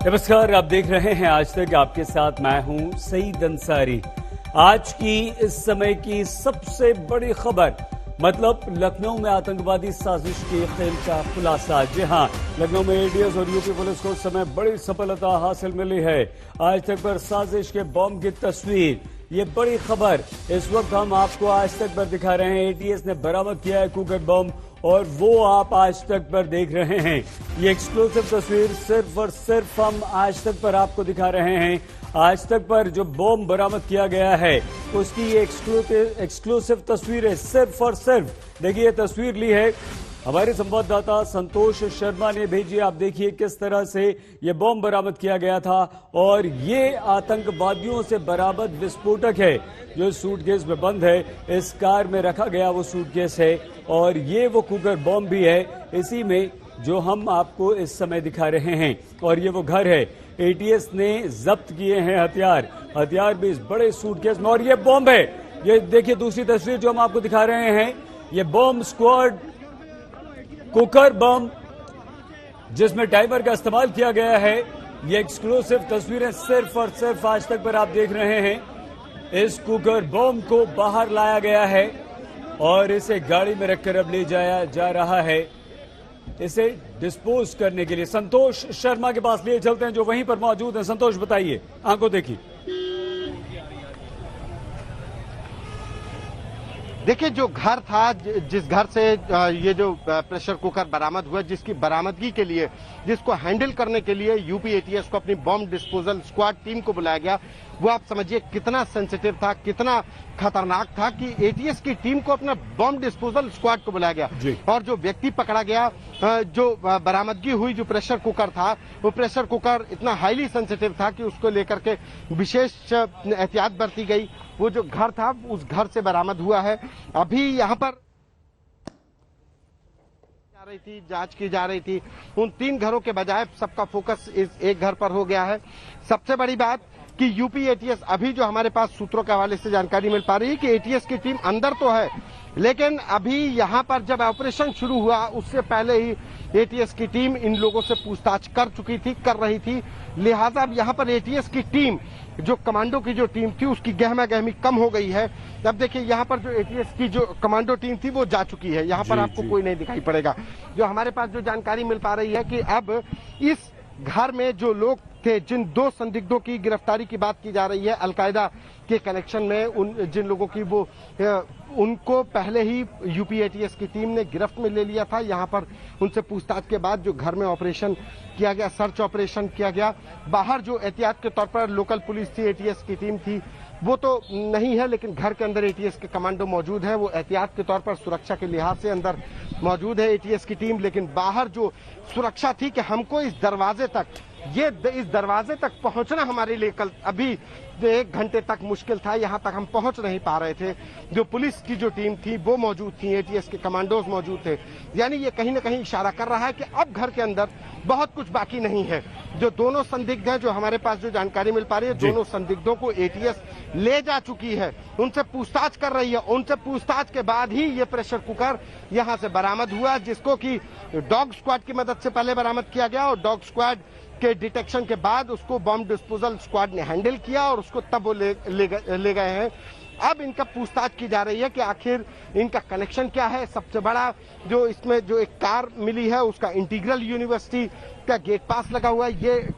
नमस्कार, आप देख रहे हैं आज तक। आपके साथ मैं हूं सईद अंसारी। आज की इस समय की सबसे बड़ी खबर, मतलब लखनऊ में आतंकवादी साजिश के खेल का खुलासा। जी हां, लखनऊ में एटीएस और यूपी पुलिस को इस समय बड़ी सफलता हासिल मिली है। आज तक पर साजिश के बॉम्ब की तस्वीर, ये बड़ी खबर इस वक्त हम आपको आज तक पर दिखा रहे हैं। एटीएस ने बरामद किया है कुकर बम और वो आप आज तक पर देख रहे हैं। ये एक्सक्लूसिव तस्वीर सिर्फ और सिर्फ हम आज तक पर आपको दिखा रहे हैं। आज तक पर जो बम बरामद किया गया है उसकी ये एक्सक्लूसिव तस्वीर है, सिर्फ और सिर्फ। देखिए, तस्वीर ली है हमारे संवाददाता संतोष शर्मा ने भेजी। आप देखिए किस तरह से ये बम बरामद किया गया था और ये आतंकवादियों से बरामद विस्फोटक है जो सूटकेस में बंद है। इस कार में रखा गया वो सूटकेस है और ये वो कुकर बम भी है इसी में जो हम आपको इस समय दिखा रहे हैं। और ये वो घर है। एटीएस ने जब्त किए हैं हथियार भी इस बड़े सूटकेस में और ये बम है। ये देखिए दूसरी तस्वीर जो हम आपको दिखा रहे हैं, ये बम स्क्वाड कुकर बम जिसमें टाइमर का इस्तेमाल किया गया है। ये एक्सक्लूसिव तस्वीरें सिर्फ और सिर्फ आज तक पर आप देख रहे हैं। इस कुकर बम को बाहर लाया गया है और इसे गाड़ी में रखकर अब ले जाया जा रहा है इसे डिस्पोज करने के लिए। संतोष शर्मा के पास लिए चलते हैं जो वहीं पर मौजूद हैं। संतोष, बताइए, आंखों देखिए। देखिए, जो घर था, जिस घर से ये जो प्रेशर कुकर बरामद हुआ, जिसकी बरामदगी के लिए, जिसको हैंडल करने के लिए यूपी एटीएस को अपनी बॉम्ब डिस्पोजल स्क्वाड टीम को बुलाया गया, वो आप समझिए कितना सेंसिटिव था, कितना खतरनाक था कि एटीएस की टीम को अपना बॉम्ब डिस्पोजल स्क्वाड को बुलाया गया। और जो व्यक्ति पकड़ा गया, जो बरामदगी हुई, जो प्रेशर कुकर था, वो प्रेशर कुकर इतना हाईली सेंसिटिव था कि उसको लेकर के विशेष एहतियात बरती गई। वो जो घर था उस घर से बरामद हुआ है। अभी यहाँ पर जांच की जा रही थी। उन 3 घरों के बजाय सबका फोकस इस एक घर पर हो गया है। सबसे बड़ी बात कि यूपी एटीएस, अभी जो हमारे पास सूत्रों के हवाले से जानकारी मिल पा रही है कि एटीएस की टीम अंदर तो है, लेकिन अभी यहाँ पर जब ऑपरेशन शुरू हुआ उससे पहले ही एटीएस की टीम इन लोगों से पूछताछ कर रही थी। लिहाजा अब यहाँ पर एटीएस की टीम, जो कमांडो की जो टीम थी, उसकी गहमा गहमी कम हो गई है। अब देखिए, यहाँ पर जो एटीएस की जो कमांडो टीम थी वो जा चुकी है। यहाँ पर आपको कोई नहीं दिखाई पड़ेगा। जो हमारे पास जो जानकारी मिल पा रही है कि अब इस घर में जो लोग थे, जिन 2 संदिग्धों की गिरफ्तारी की बात की जा रही है अलकायदा के कनेक्शन में, उन जिन लोगों की वो उनको पहले ही यूपी एटीएस की टीम ने गिरफ्त में ले लिया था। यहाँ पर उनसे पूछताछ के बाद जो घर में ऑपरेशन किया गया, सर्च ऑपरेशन किया गया। बाहर जो एहतियात के तौर पर लोकल पुलिस थी, एटीएस की टीम थी, वो तो नहीं है, लेकिन घर के अंदर एटीएस के कमांडो मौजूद है। वो एहतियात के तौर पर सुरक्षा के लिहाज से अंदर मौजूद है एटीएस की टीम। लेकिन बाहर जो सुरक्षा थी कि हमको इस दरवाजे तक पहुंचना हमारे लिए कल अभी 1 घंटे तक मुश्किल था। यहाँ तक हम पहुंच नहीं पा रहे थे। जो पुलिस की जो टीम थी वो मौजूद थी, एटीएस के कमांडोज मौजूद थे। यानी ये कहीं ना कहीं इशारा कर रहा है कि अब घर के अंदर बहुत कुछ बाकी नहीं है। जो दोनों संदिग्ध हैं, जो हमारे पास जो जानकारी मिल पा रही है, दोनों संदिग्धों को एटीएस ले जा चुकी है, उनसे पूछताछ कर रही है। उनसे पूछताछ के बाद ही ये प्रेशर कुकर यहाँ से बरामद हुआ, जिसको कि डॉग स्क्वाड की मदद से पहले बरामद किया गया और डॉग स्क्वाड के डिटेक्शन के बाद उसको बॉम्ब डिस्पोजल स्क्वाड ने हैंडल किया और उसको तब वो ले गए हैं। अब इनका पूछताछ की जा रही है कि आखिर इनका कनेक्शन क्या है। सबसे बड़ा जो इसमें जो एक कार मिली है, उसका इंटीग्रल यूनिवर्सिटी का गेट पास लगा हुआ है। ये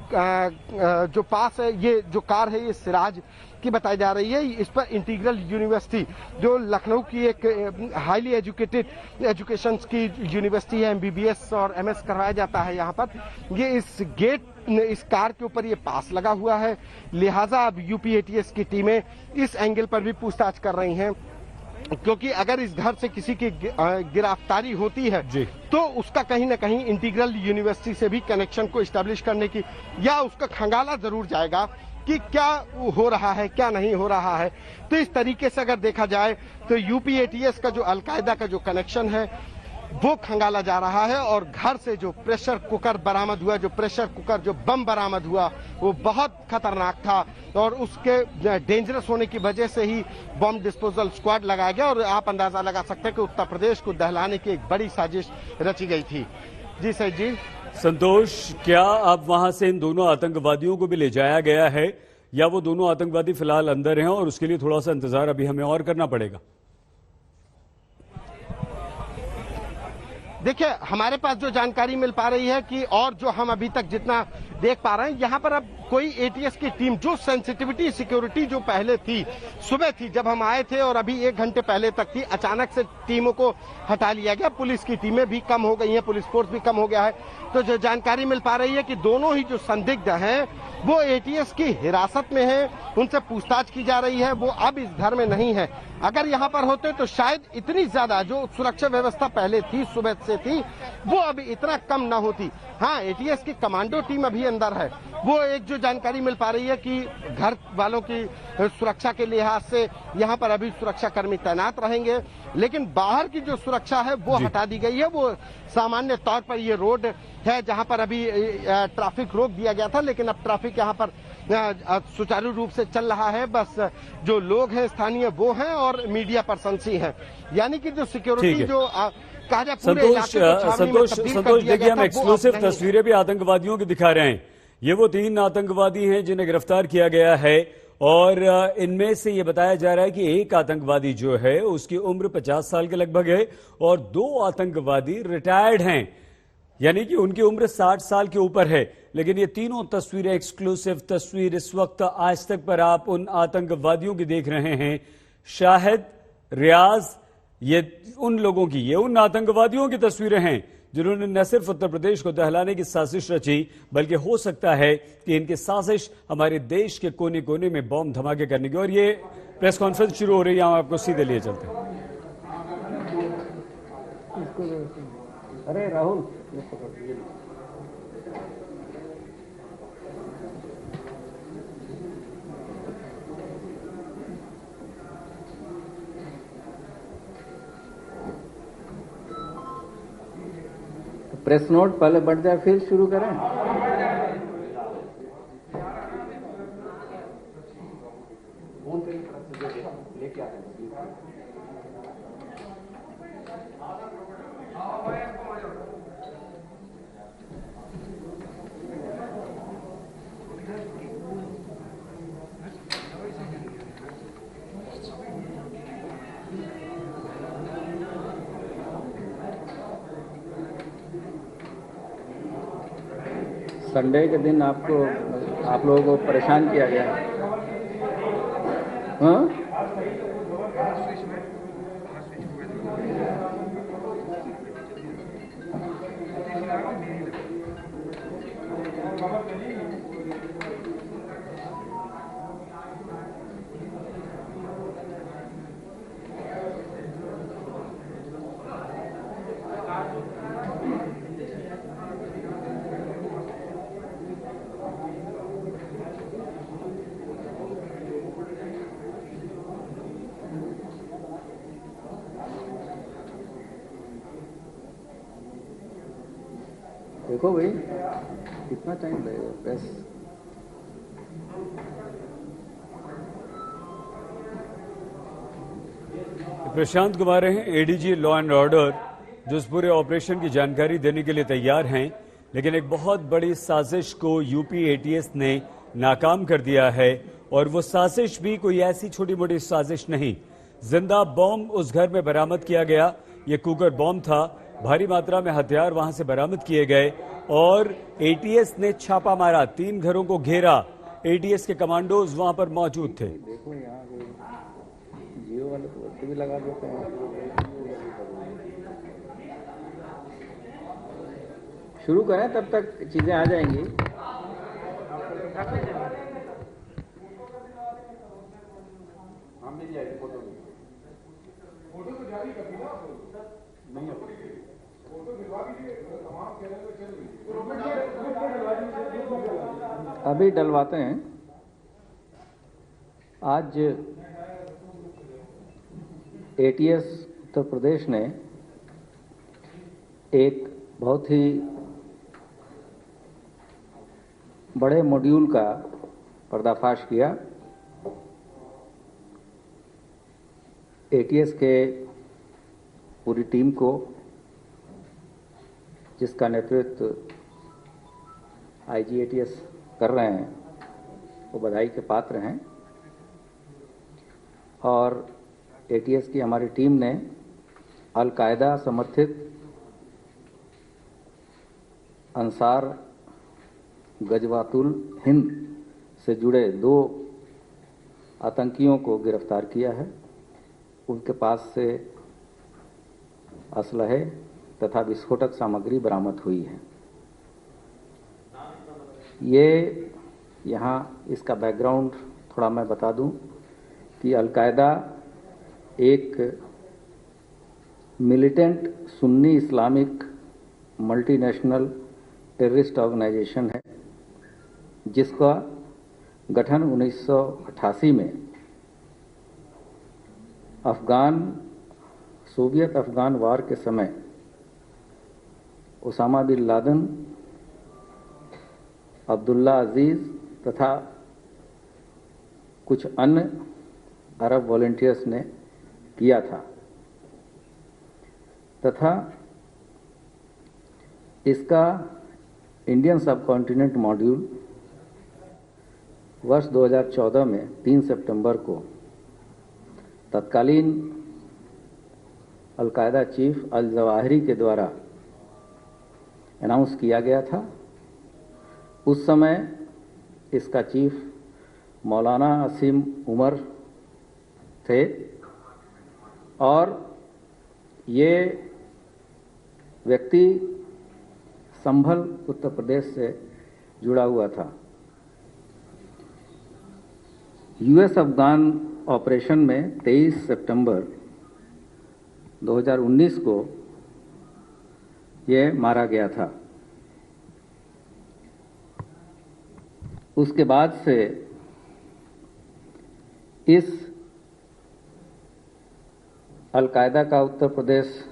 जो पास है, ये जो कार है, ये सिराज की बताई जा रही है। इस पर इंटीग्रल यूनिवर्सिटी, जो लखनऊ की एक हाईली एजुकेटेड एजुकेशन की यूनिवर्सिटी है, एमबीबीएस और एमएस करवाया जाता है यहाँ पर, ये इस कार के ऊपर ये पास लगा हुआ है। लिहाजा अब यूपी एटीएस की टीमें इस एंगल पर भी पूछताछ कर रही हैं, क्योंकि अगर इस घर से किसी की गिरफ्तारी होती है तो उसका कहीं ना कहीं इंटीग्रल यूनिवर्सिटी से भी कनेक्शन को एस्टेब्लिश करने की, या उसका खंगाला जरूर जाएगा कि क्या हो रहा है, क्या नहीं हो रहा है। तो इस तरीके से अगर देखा जाए तो यूपी एटीएस का जो अलकायदा का जो कनेक्शन है वो खंगाला जा रहा है। और घर से जो प्रेशर कुकर बरामद हुआ, जो बम बरामद हुआ, वो बहुत खतरनाक था और उसके डेंजरस होने की वजह से ही बम डिस्पोजल स्क्वाड लगाया गया। और आप अंदाजा लगा सकते हैं कि उत्तर प्रदेश को दहलाने की एक बड़ी साजिश रची गई थी। जी सर जी। संतोष, क्या अब वहां से इन दोनों आतंकवादियों को भी ले जाया गया है या वो दोनों आतंकवादी फिलहाल अंदर हैं और उसके लिए थोड़ा सा इंतजार अभी हमें और करना पड़ेगा? देखिए, हमारे पास जो जानकारी मिल पा रही है कि और जो हम अभी तक जितना देख पा रहे हैं, यहाँ पर अब कोई एटीएस की टीम, जो सेंसिटिविटी सिक्योरिटी जो पहले थी, सुबह थी जब हम आए थे और अभी 1 घंटे पहले तक थी, अचानक से टीमों को हटा लिया गया। पुलिस की टीमें भी कम हो गई हैं, पुलिस फोर्स भी कम हो गया है। तो जो जानकारी मिल पा रही है कि दोनों ही जो संदिग्ध हैं वो एटीएस की हिरासत में हैं, उनसे पूछताछ की जा रही है। वो अब इस घर में नहीं है। अगर यहाँ पर होते तो शायद इतनी ज्यादा जो सुरक्षा व्यवस्था पहले थी, सुबह से थी, वो अभी इतना कम ना होती। हाँ, एटीएस की कमांडो टीम अभी अंदर है। वो एक जो जानकारी मिल पा रही है कि घर वालों की सुरक्षा के लिहाज से यहाँ पर अभी सुरक्षा कर्मी तैनात रहेंगे, लेकिन बाहर की जो सुरक्षा है वो हटा दी गई है। वो सामान्य तौर पर ये रोड है जहाँ पर अभी ट्रैफिक रोक दिया गया था, लेकिन अब ट्रैफिक यहाँ पर सुचारू रूप से चल रहा है। बस जो लोग हैं स्थानीय वो हैं और मीडिया पर्सन ही हैं, यानी कि जो सिक्योरिटी जो संतोष देखिए, हम एक्सक्लूसिव तस्वीरें भी आतंकवादियों की दिखा रहे हैं। ये वो 3 आतंकवादी हैं जिन्हें गिरफ्तार किया गया है और इनमें से ये बताया जा रहा है कि एक आतंकवादी जो है उसकी उम्र 50 साल के लगभग है और 2 आतंकवादी रिटायर्ड हैं, यानी कि उनकी उम्र 60 साल के ऊपर है। लेकिन ये तीनों तस्वीरें, एक्सक्लूसिव तस्वीर इस वक्त आज तक पर आप उन आतंकवादियों की देख रहे हैं। शाहिद, रियाज, ये उन लोगों की, ये उन आतंकवादियों की तस्वीरें हैं जिन्होंने न सिर्फ उत्तर प्रदेश को दहलाने की साजिश रची, बल्कि हो सकता है कि इनकी साजिश हमारे देश के कोने कोने में बॉम्ब धमाके करने की। और ये प्रेस कॉन्फ्रेंस शुरू हो रही है, हम आपको सीधे लिए चलते हैं। अरे राहुल, प्रेस नोट पहले बढ़ जाए फिर शुरू करें। संडे के दिन आप लोगों को परेशान किया गया। हाँ, देखो भाई कितना टाइम लगेगा प्रेस। प्रशांत कुमार हैं, एडीजी लॉ एंड ऑर्डर, जो इस पूरे ऑपरेशन की जानकारी देने के लिए तैयार हैं। लेकिन एक बहुत बड़ी साजिश को यूपी एटीएस ने नाकाम कर दिया है और वो साजिश भी कोई ऐसी छोटी मोटी साजिश नहीं। जिंदा बॉम्ब उस घर में बरामद किया गया। ये कुकर बॉम्ब था। भारी मात्रा में हथियार वहां से बरामद किए गए और एटीएस ने छापा मारा, 3 घरों को घेरा। एटीएस के कमांडोज वहां पर मौजूद थे। देखो यहाँ जियो वाले तो भी लगा देते हैं। शुरू करें तब तक चीजें आ जाएंगी। अभी डलवाते हैं। आज एटीएस उत्तर प्रदेश ने एक बहुत ही बड़े मॉड्यूल का पर्दाफाश किया। एटीएस के पूरी टीम को जिसका नेतृत्व IGATS कर रहे हैं वो बधाई के पात्र हैं। और ATS की हमारी टीम ने अल-कायदा समर्थित अंसार गजवातुल हिंद से जुड़े 2 आतंकियों को गिरफ्तार किया है। उनके पास से असलहे तथा विस्फोटक सामग्री बरामद हुई है। ये यहाँ इसका बैकग्राउंड थोड़ा मैं बता दूं कि अल-कायदा एक militant Sunni Islamic multinational terrorist organisation है, जिसका गठन 1988 में सोवियत अफगान वार के समय ओसामा बिन लादेन, अब्दुल्ला अजीज तथा कुछ अन्य अरब वॉलंटियर्स ने किया था तथा इसका इंडियन सबकॉन्टिनेंट मॉड्यूल वर्ष 2014 में 3 सितंबर को तत्कालीन अल-कायदा चीफ अल-जवाहिरी के द्वारा अनाउंस किया गया था। उस समय इसका चीफ मौलाना असीम उमर थे और ये व्यक्ति संभल उत्तर प्रदेश से जुड़ा हुआ था। US अफगान ऑपरेशन में 23 सितंबर 2019 को ये मारा गया था। उसके बाद से इस अल-कायदा का उत्तर प्रदेश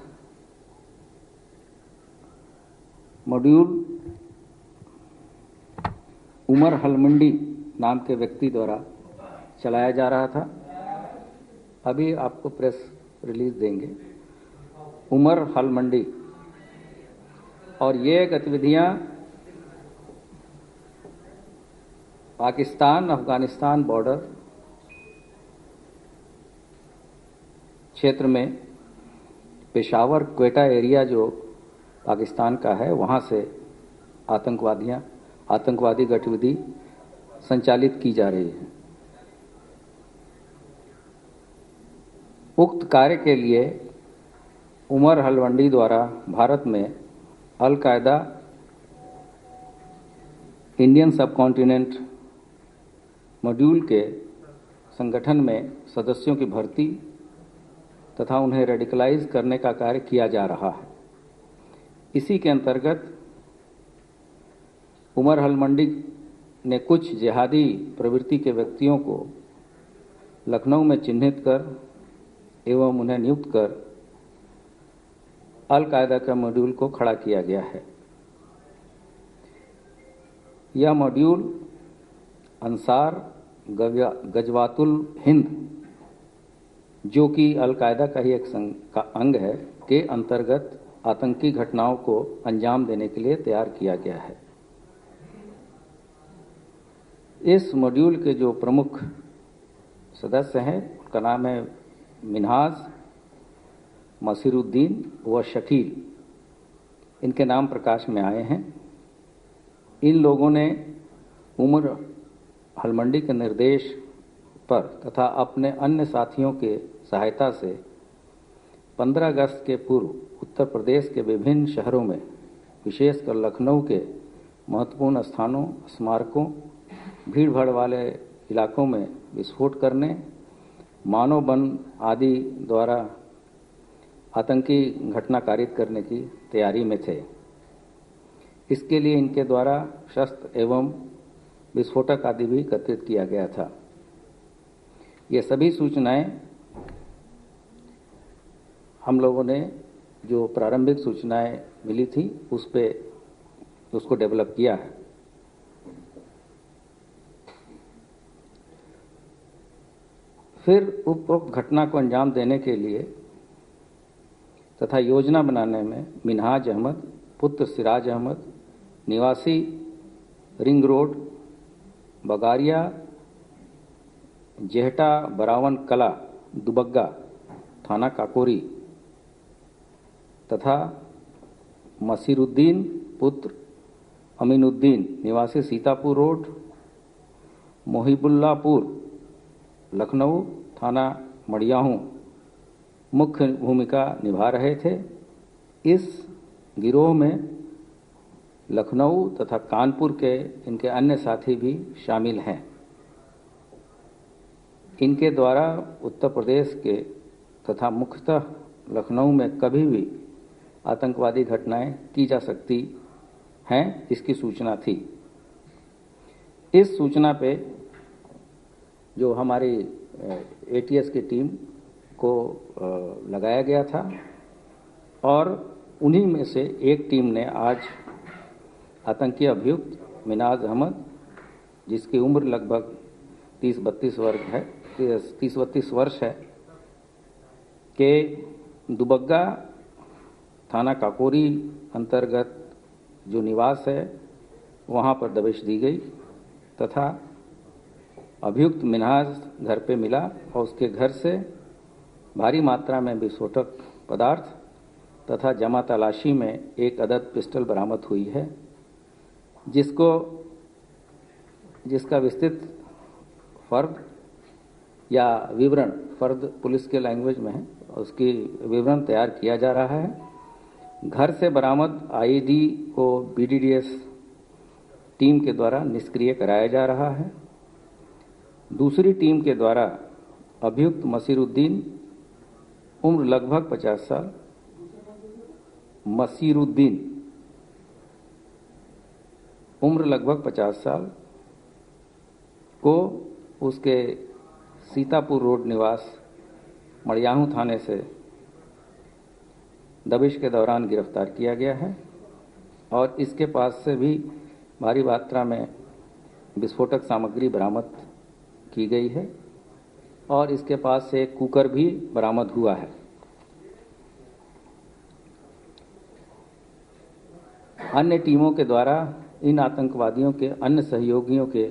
मॉड्यूल उमर हलमंडी नाम के व्यक्ति द्वारा चलाया जा रहा था। अभी आपको प्रेस रिलीज देंगे। उमर हलमंडी, और ये गतिविधियां पाकिस्तान अफगानिस्तान बॉर्डर क्षेत्र में पेशावर क्वेटा एरिया जो पाकिस्तान का है, वहां से आतंकवादी गतिविधि संचालित की जा रही है। उक्त कार्य के लिए उमर हलमंडी द्वारा भारत में अल-कायदा इंडियन सबकॉन्टिनेंट मॉड्यूल के संगठन में सदस्यों की भर्ती तथा उन्हें रेडिकलाइज करने का कार्य किया जा रहा है। इसी के अंतर्गत उमर हलमंडी ने कुछ जिहादी प्रवृत्ति के व्यक्तियों को लखनऊ में चिन्हित कर एवं उन्हें नियुक्त कर अल-कायदा का मॉड्यूल को खड़ा किया गया है। यह मॉड्यूल अंसार गजवातुल हिंद, जो कि अल-कायदा का ही एक अंग है, के अंतर्गत आतंकी घटनाओं को अंजाम देने के लिए तैयार किया गया है। इस मॉड्यूल के जो प्रमुख सदस्य हैं उनका नाम है मिन्हाज, मसीरुद्दीन व शकील। इनके नाम प्रकाश में आए हैं। इन लोगों ने उमर हलमंडी के निर्देश पर तथा अपने अन्य साथियों के सहायता से 15 अगस्त के पूर्व उत्तर प्रदेश के विभिन्न शहरों में, विशेषकर लखनऊ के महत्वपूर्ण स्थानों, स्मारकों, भीड़-भाड़ वाले इलाकों में विस्फोट करने, मानव बम आदि द्वारा आतंकी घटना कारित करने की तैयारी में थे। इसके लिए इनके द्वारा शस्त्र एवं विस्फोटक आदि भी एकत्रित किया गया था। ये सभी सूचनाएं हम लोगों ने, जो प्रारंभिक सूचनाएं मिली थी, उसको डेवलप किया है। फिर उपरोक्त घटना को अंजाम देने के लिए तथा योजना बनाने में मिन्हाज अहमद, पुत्र सिराज अहमद निवासी रिंग रोड बगारिया जेहटा बरावन कला दुबग्गा थाना काकोरी तथा मसीरुद्दीन पुत्र अमीनुद्दीन निवासी सीतापुर रोड मोहिबुल्लापुर लखनऊ थाना मड़ियाहूं मुख्य भूमिका निभा रहे थे। इस गिरोह में लखनऊ तथा कानपुर के इनके अन्य साथी भी शामिल हैं। इनके द्वारा उत्तर प्रदेश के तथा मुख्यतः लखनऊ में कभी भी आतंकवादी घटनाएं की जा सकती हैं, इसकी सूचना थी। इस सूचना पे जो हमारी एटीएस की टीम को लगाया गया था और उन्हीं में से एक टीम ने आज आतंकी अभियुक्त मिनाज अहमद, जिसकी उम्र लगभग 30-32 वर्ष है, के दुबग्गा थाना काकोरी अंतर्गत जो निवास है वहां पर दबिश दी गई तथा अभियुक्त मिनाज घर पे मिला और उसके घर से भारी मात्रा में विस्फोटक पदार्थ तथा जमा तलाशी में एक अदद पिस्टल बरामद हुई है, जिसका विस्तृत फर्द या विवरण, फर्द पुलिस के लैंग्वेज में है, उसकी विवरण तैयार किया जा रहा है। घर से बरामद आईडी को बीडीडीएस टीम के द्वारा निष्क्रिय कराया जा रहा है। दूसरी टीम के द्वारा अभियुक्त मसीरुद्दीन, उम्र लगभग 50 साल, मसीरुद्दीन उम्र लगभग 50 साल को उसके सीतापुर रोड निवास मड़ियाहूं थाने से दबिश के दौरान गिरफ्तार किया गया है और इसके पास से भी भारी मात्रा में विस्फोटक सामग्री बरामद की गई है और इसके पास से एक कुकर भी बरामद हुआ है। अन्य टीमों के द्वारा इन आतंकवादियों के अन्य सहयोगियों के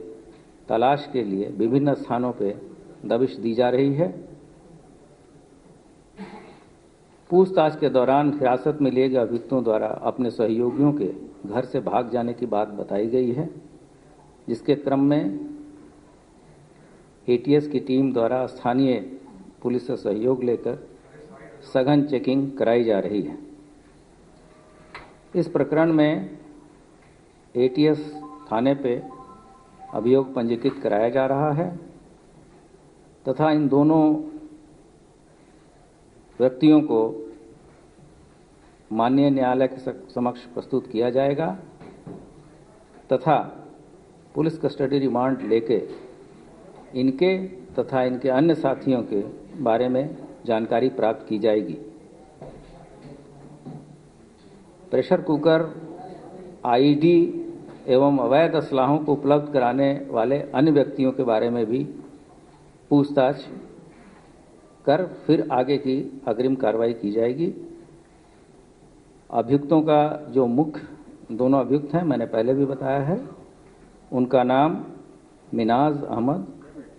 तलाश के लिए विभिन्न स्थानों पर दबिश दी जा रही है। पूछताछ के दौरान हिरासत में लिए गए अभियुक्तों द्वारा अपने सहयोगियों के घर से भाग जाने की बात बताई गई है, जिसके क्रम में एटीएस की टीम द्वारा स्थानीय पुलिस से सहयोग लेकर सघन चेकिंग कराई जा रही है। इस प्रकरण में एटीएस थाने पे अभियोग पंजीकृत कराया जा रहा है तथा इन दोनों व्यक्तियों को माननीय न्यायालय के समक्ष प्रस्तुत किया जाएगा तथा पुलिस कस्टडी रिमांड लेके इनके तथा इनके अन्य साथियों के बारे में जानकारी प्राप्त की जाएगी। प्रेशर कुकर, आईडी एवं अवैध असलाहों को उपलब्ध कराने वाले अन्य व्यक्तियों के बारे में भी पूछताछ कर फिर आगे की अग्रिम कार्रवाई की जाएगी। अभियुक्तों का जो मुख्य दोनों अभियुक्त हैं, मैंने पहले भी बताया है, उनका नाम मिनाज अहमद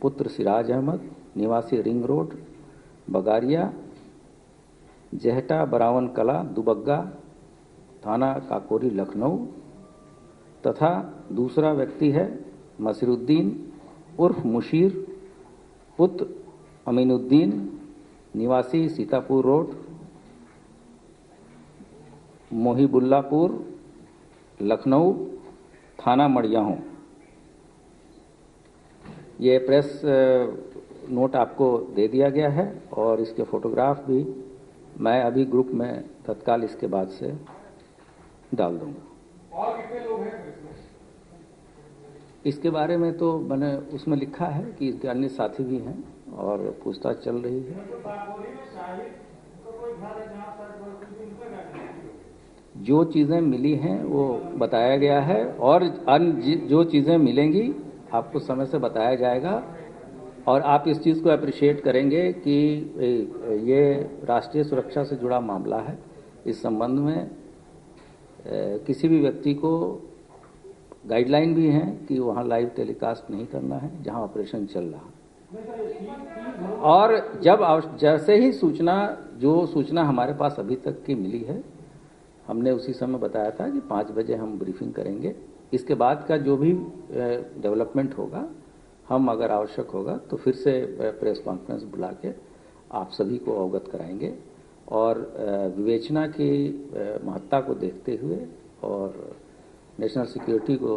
पुत्र सिराज अहमद निवासी रिंग रोड बगारिया जेहटा बरावन कला दुबग्गा थाना काकोरी लखनऊ तथा दूसरा व्यक्ति है मसीरुद्दीन उर्फ मुशीर पुत्र अमीनुद्दीन निवासी सीतापुर रोड मोहिबुल्लापुर लखनऊ थाना मड़ियाहूं। ये प्रेस नोट आपको दे दिया गया है और इसके फोटोग्राफ भी मैं अभी ग्रुप में तत्काल इसके बाद से डाल दूंगा। और कितने लोग हैं? इसके बारे में तो मैंने उसमें लिखा है कि इसके अन्य साथी भी हैं और पूछताछ चल रही है। जो चीज़ें मिली हैं वो बताया गया है और अन्य जो चीज़ें मिलेंगी आपको समय से बताया जाएगा और आप इस चीज़ को अप्रिशिएट करेंगे कि ये राष्ट्रीय सुरक्षा से जुड़ा मामला है। इस संबंध में किसी भी व्यक्ति को गाइडलाइन भी है कि वहाँ लाइव टेलीकास्ट नहीं करना है जहाँ ऑपरेशन चल रहा है। और जैसे ही जो सूचना हमारे पास अभी तक की मिली है, हमने उसी समय बताया था कि 5 बजे हम ब्रीफिंग करेंगे। इसके बाद का जो भी डेवलपमेंट होगा, हम अगर आवश्यक होगा तो फिर से प्रेस कॉन्फ्रेंस बुला के आप सभी को अवगत कराएंगे। और विवेचना की महत्ता को देखते हुए और नेशनल सिक्योरिटी को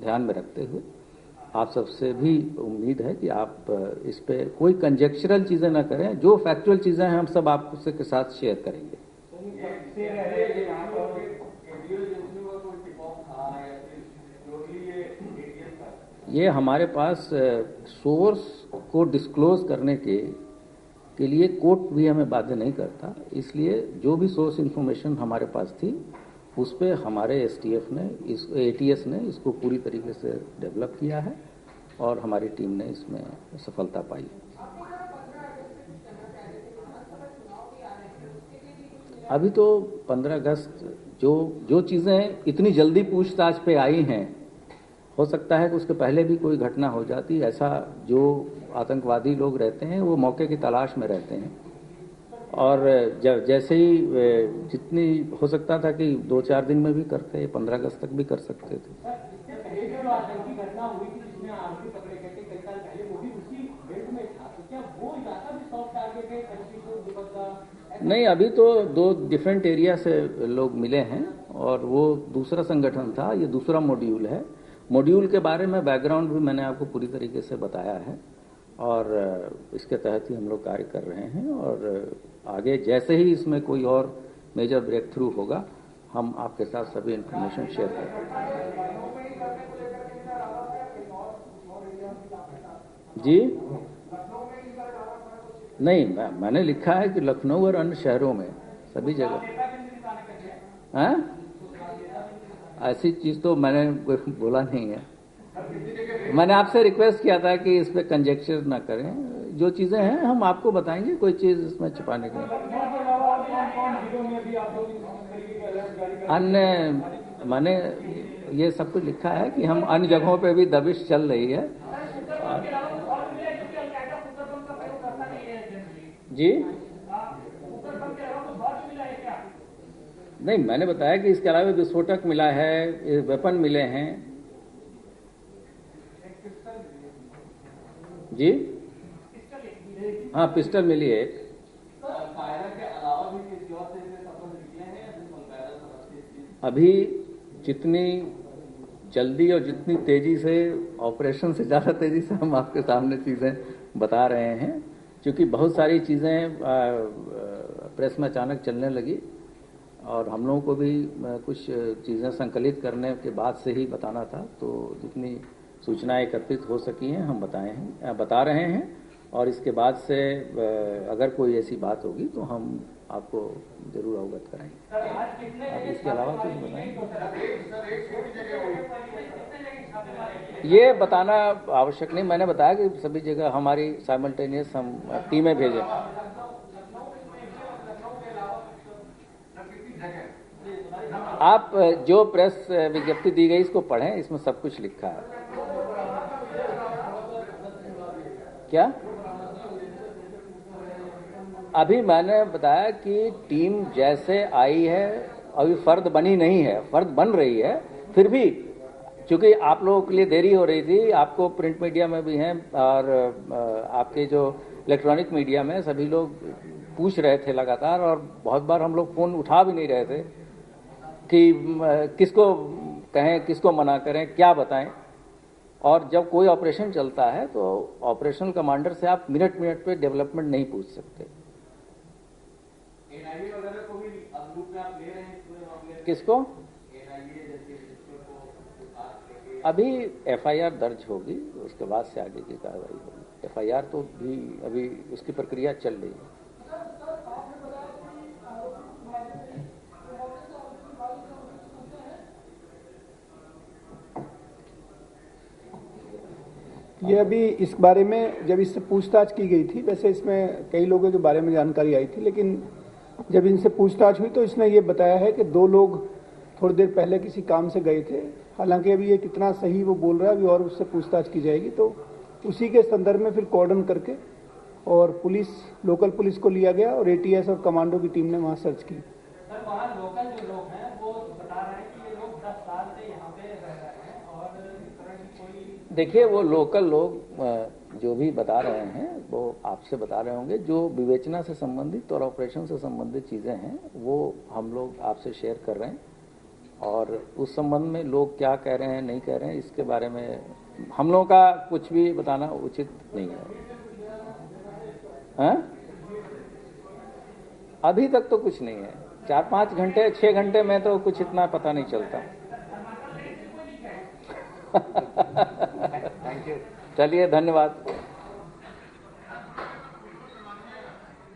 ध्यान में रखते हुए आप सबसे भी उम्मीद है कि आप इस पे कोई कंजेक्चरल चीज़ें ना करें। जो फैक्चुअल चीज़ें हैं हम सब आपसे के साथ शेयर करेंगे। ये हमारे पास सोर्स को डिस्क्लोज करने के लिए कोर्ट भी हमें बाध्य नहीं करता, इसलिए जो भी सोर्स इंफॉर्मेशन हमारे पास थी उस पे हमारे एसटीएफ ने एटीएस ने इसको पूरी तरीके से डेवलप किया है और हमारी टीम ने इसमें सफलता पाई। अभी तो 15 अगस्त जो चीज़ें इतनी जल्दी पूछताछ पे आई हैं, हो सकता है कि उसके पहले भी कोई घटना हो जाती। ऐसा जो आतंकवादी लोग रहते हैं वो मौके की तलाश में रहते हैं और जैसे ही जितनी हो सकता था कि 2-4 दिन में भी करते, 15 अगस्त तक भी कर सकते थे। नहीं, अभी तो 2 डिफरेंट एरिया से लोग मिले हैं और वो दूसरा संगठन था, ये दूसरा मॉड्यूल है। मॉड्यूल के बारे में बैकग्राउंड भी मैंने आपको पूरी तरीके से बताया है और इसके तहत ही हम लोग कार्य कर रहे हैं और आगे जैसे ही इसमें कोई और मेजर ब्रेक थ्रू होगा हम आपके साथ सभी इंफॉर्मेशन शेयर करेंगे। जी नहीं, मैंने लिखा है कि लखनऊ और अन्य शहरों में सभी जगह हैं, ऐसी चीज तो मैंने बोला नहीं है। मैंने आपसे रिक्वेस्ट किया था कि इस पे कंजेक्चर ना करें, जो चीजें हैं हम आपको बताएंगे, कोई चीज इसमें छुपाने की अन्य। मैंने ये सब कुछ लिखा है कि हम अन्य जगहों पे भी दबिश चल रही है। जी नहीं, मैंने बताया कि इसके अलावा विस्फोटक मिला है, वेपन मिले हैं। जी हाँ, पिस्टल मिली है। अभी जितनी जल्दी और जितनी तेजी से, ऑपरेशन से ज्यादा तेजी से हम आपके सामने चीजें बता रहे हैं, क्योंकि बहुत सारी चीजें प्रेस में अचानक चलने लगी और हम लोगों को भी कुछ चीजें संकलित करने के बाद से ही बताना था। तो जितनी सूचनाएं एकत्रित हो सकी हैं हम बता रहे हैं और इसके बाद से अगर कोई ऐसी बात होगी तो हम आपको जरूर अवगत कराएंगे। आप इसके अलावा कुछ बताएंगे? ये बताना आवश्यक नहीं, मैंने बताया कि सभी जगह हमारी साइमल्टेनियस हम टीमें भेजें। आप जो प्रेस विज्ञप्ति दी गई इसको पढ़ें, इसमें सब कुछ लिखा है। क्या अभी मैंने बताया कि टीम जैसे आई है, अभी फर्द बनी नहीं है, फर्द बन रही है। फिर भी चूंकि आप लोगों के लिए देरी हो रही थी, आपको प्रिंट मीडिया में भी हैं और आपके जो इलेक्ट्रॉनिक मीडिया में सभी लोग पूछ रहे थे लगातार, और बहुत बार हम लोग फोन उठा भी नहीं रहे थे कि किसको कहें, किसको मना करें, क्या बताएं। और जब कोई ऑपरेशन चलता है तो ऑपरेशनल कमांडर से आप मिनट मिनट पे डेवलपमेंट नहीं पूछ सकते। एनआईए वगैरह को भी अब ग्रुप में आप ले रहे हैं? किसको? एनआईए जैसे अभी एफआईआर दर्ज होगी, उसके बाद से आगे की कार्रवाई होगी। एफआईआर तो भी अभी उसकी प्रक्रिया चल रही है। ये अभी इस बारे में जब इससे पूछताछ की गई थी, वैसे इसमें कई लोगों के बारे में जानकारी आई थी, लेकिन जब इनसे पूछताछ हुई तो इसने ये बताया है कि 2 लोग थोड़ी देर पहले किसी काम से गए थे। हालांकि अभी ये कितना सही वो बोल रहा है, अभी और उससे पूछताछ की जाएगी। तो उसी के संदर्भ में फिर कॉर्डन करके और लोकल पुलिस को लिया गया और एटीएस और कमांडो की टीम ने वहां सर्च की। सर, वहाँ लोकल जो लोग हैं वो बता रहे हैं कि ये लोग 10 साल से यहाँ पे रह रहे हैं और इस तरह की कोई। देखिए, वो लोकल लोग जो भी बता रहे हैं वो आपसे बता रहे होंगे। जो विवेचना से संबंधित और ऑपरेशन से संबंधित चीज़ें हैं वो हम लोग आपसे शेयर कर रहे हैं, और उस संबंध में लोग क्या कह रहे हैं नहीं कह रहे हैं इसके बारे में हम लोगों का कुछ भी बताना उचित नहीं है। अभी तक तो कुछ नहीं है। 4-5 घंटे 6 घंटे में तो कुछ इतना पता नहीं चलता। चलिए, धन्यवाद।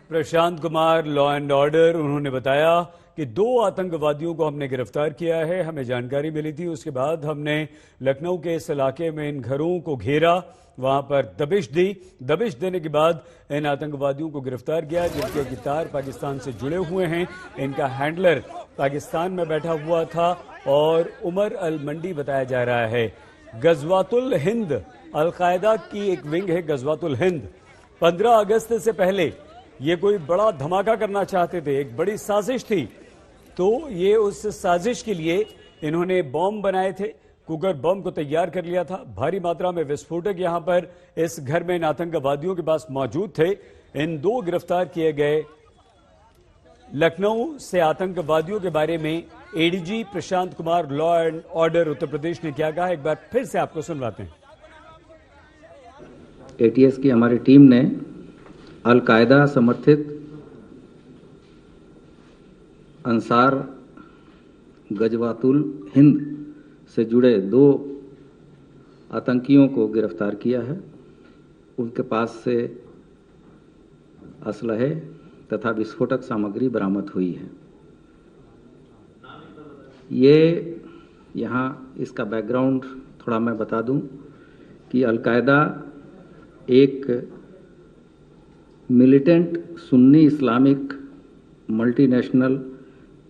प्रशांत कुमार, लॉ एंड ऑर्डर, उन्होंने बताया कि 2 आतंकवादियों को हमने गिरफ्तार किया है। हमें जानकारी मिली थी, उसके बाद हमने लखनऊ के इस इलाके में इन घरों को घेरा, वहां पर दबिश दी। दबिश देने के बाद इन आतंकवादियों को गिरफ्तार किया, जिनके गिटार पाकिस्तान से जुड़े हुए हैं। इनका हैंडलर पाकिस्तान में बैठा हुआ था और उमर अल मंडी बताया जा रहा है। गजवातुल हिंद अलकायदा की एक विंग है गजवातुल हिंद। 15 अगस्त से पहले ये कोई बड़ा धमाका करना चाहते थे, एक बड़ी साजिश थी। तो ये उस साजिश के लिए इन्होंने बॉम्ब बनाए थे, कुकर बॉम्ब को तैयार कर लिया था। भारी मात्रा में विस्फोटक यहां पर इस घर में इन आतंकवादियों के पास मौजूद थे। इन 2 गिरफ्तार किए गए लखनऊ से आतंकवादियों के बारे में ADG Prashant Kumar, law and order Uttar Pradesh ने क्या कहा, एक बार फिर से आपको सुनवाते हैं। एटीएस की हमारी टीम ने अल-कायदा समर्थित अंसार गजवातुल हिंद से जुड़े 2 आतंकियों को गिरफ्तार किया है। उनके पास से असलहे तथा विस्फोटक सामग्री बरामद हुई है। ये यहाँ इसका बैकग्राउंड थोड़ा मैं बता दूं कि अल-कायदा एक militant Sunni Islamic multinational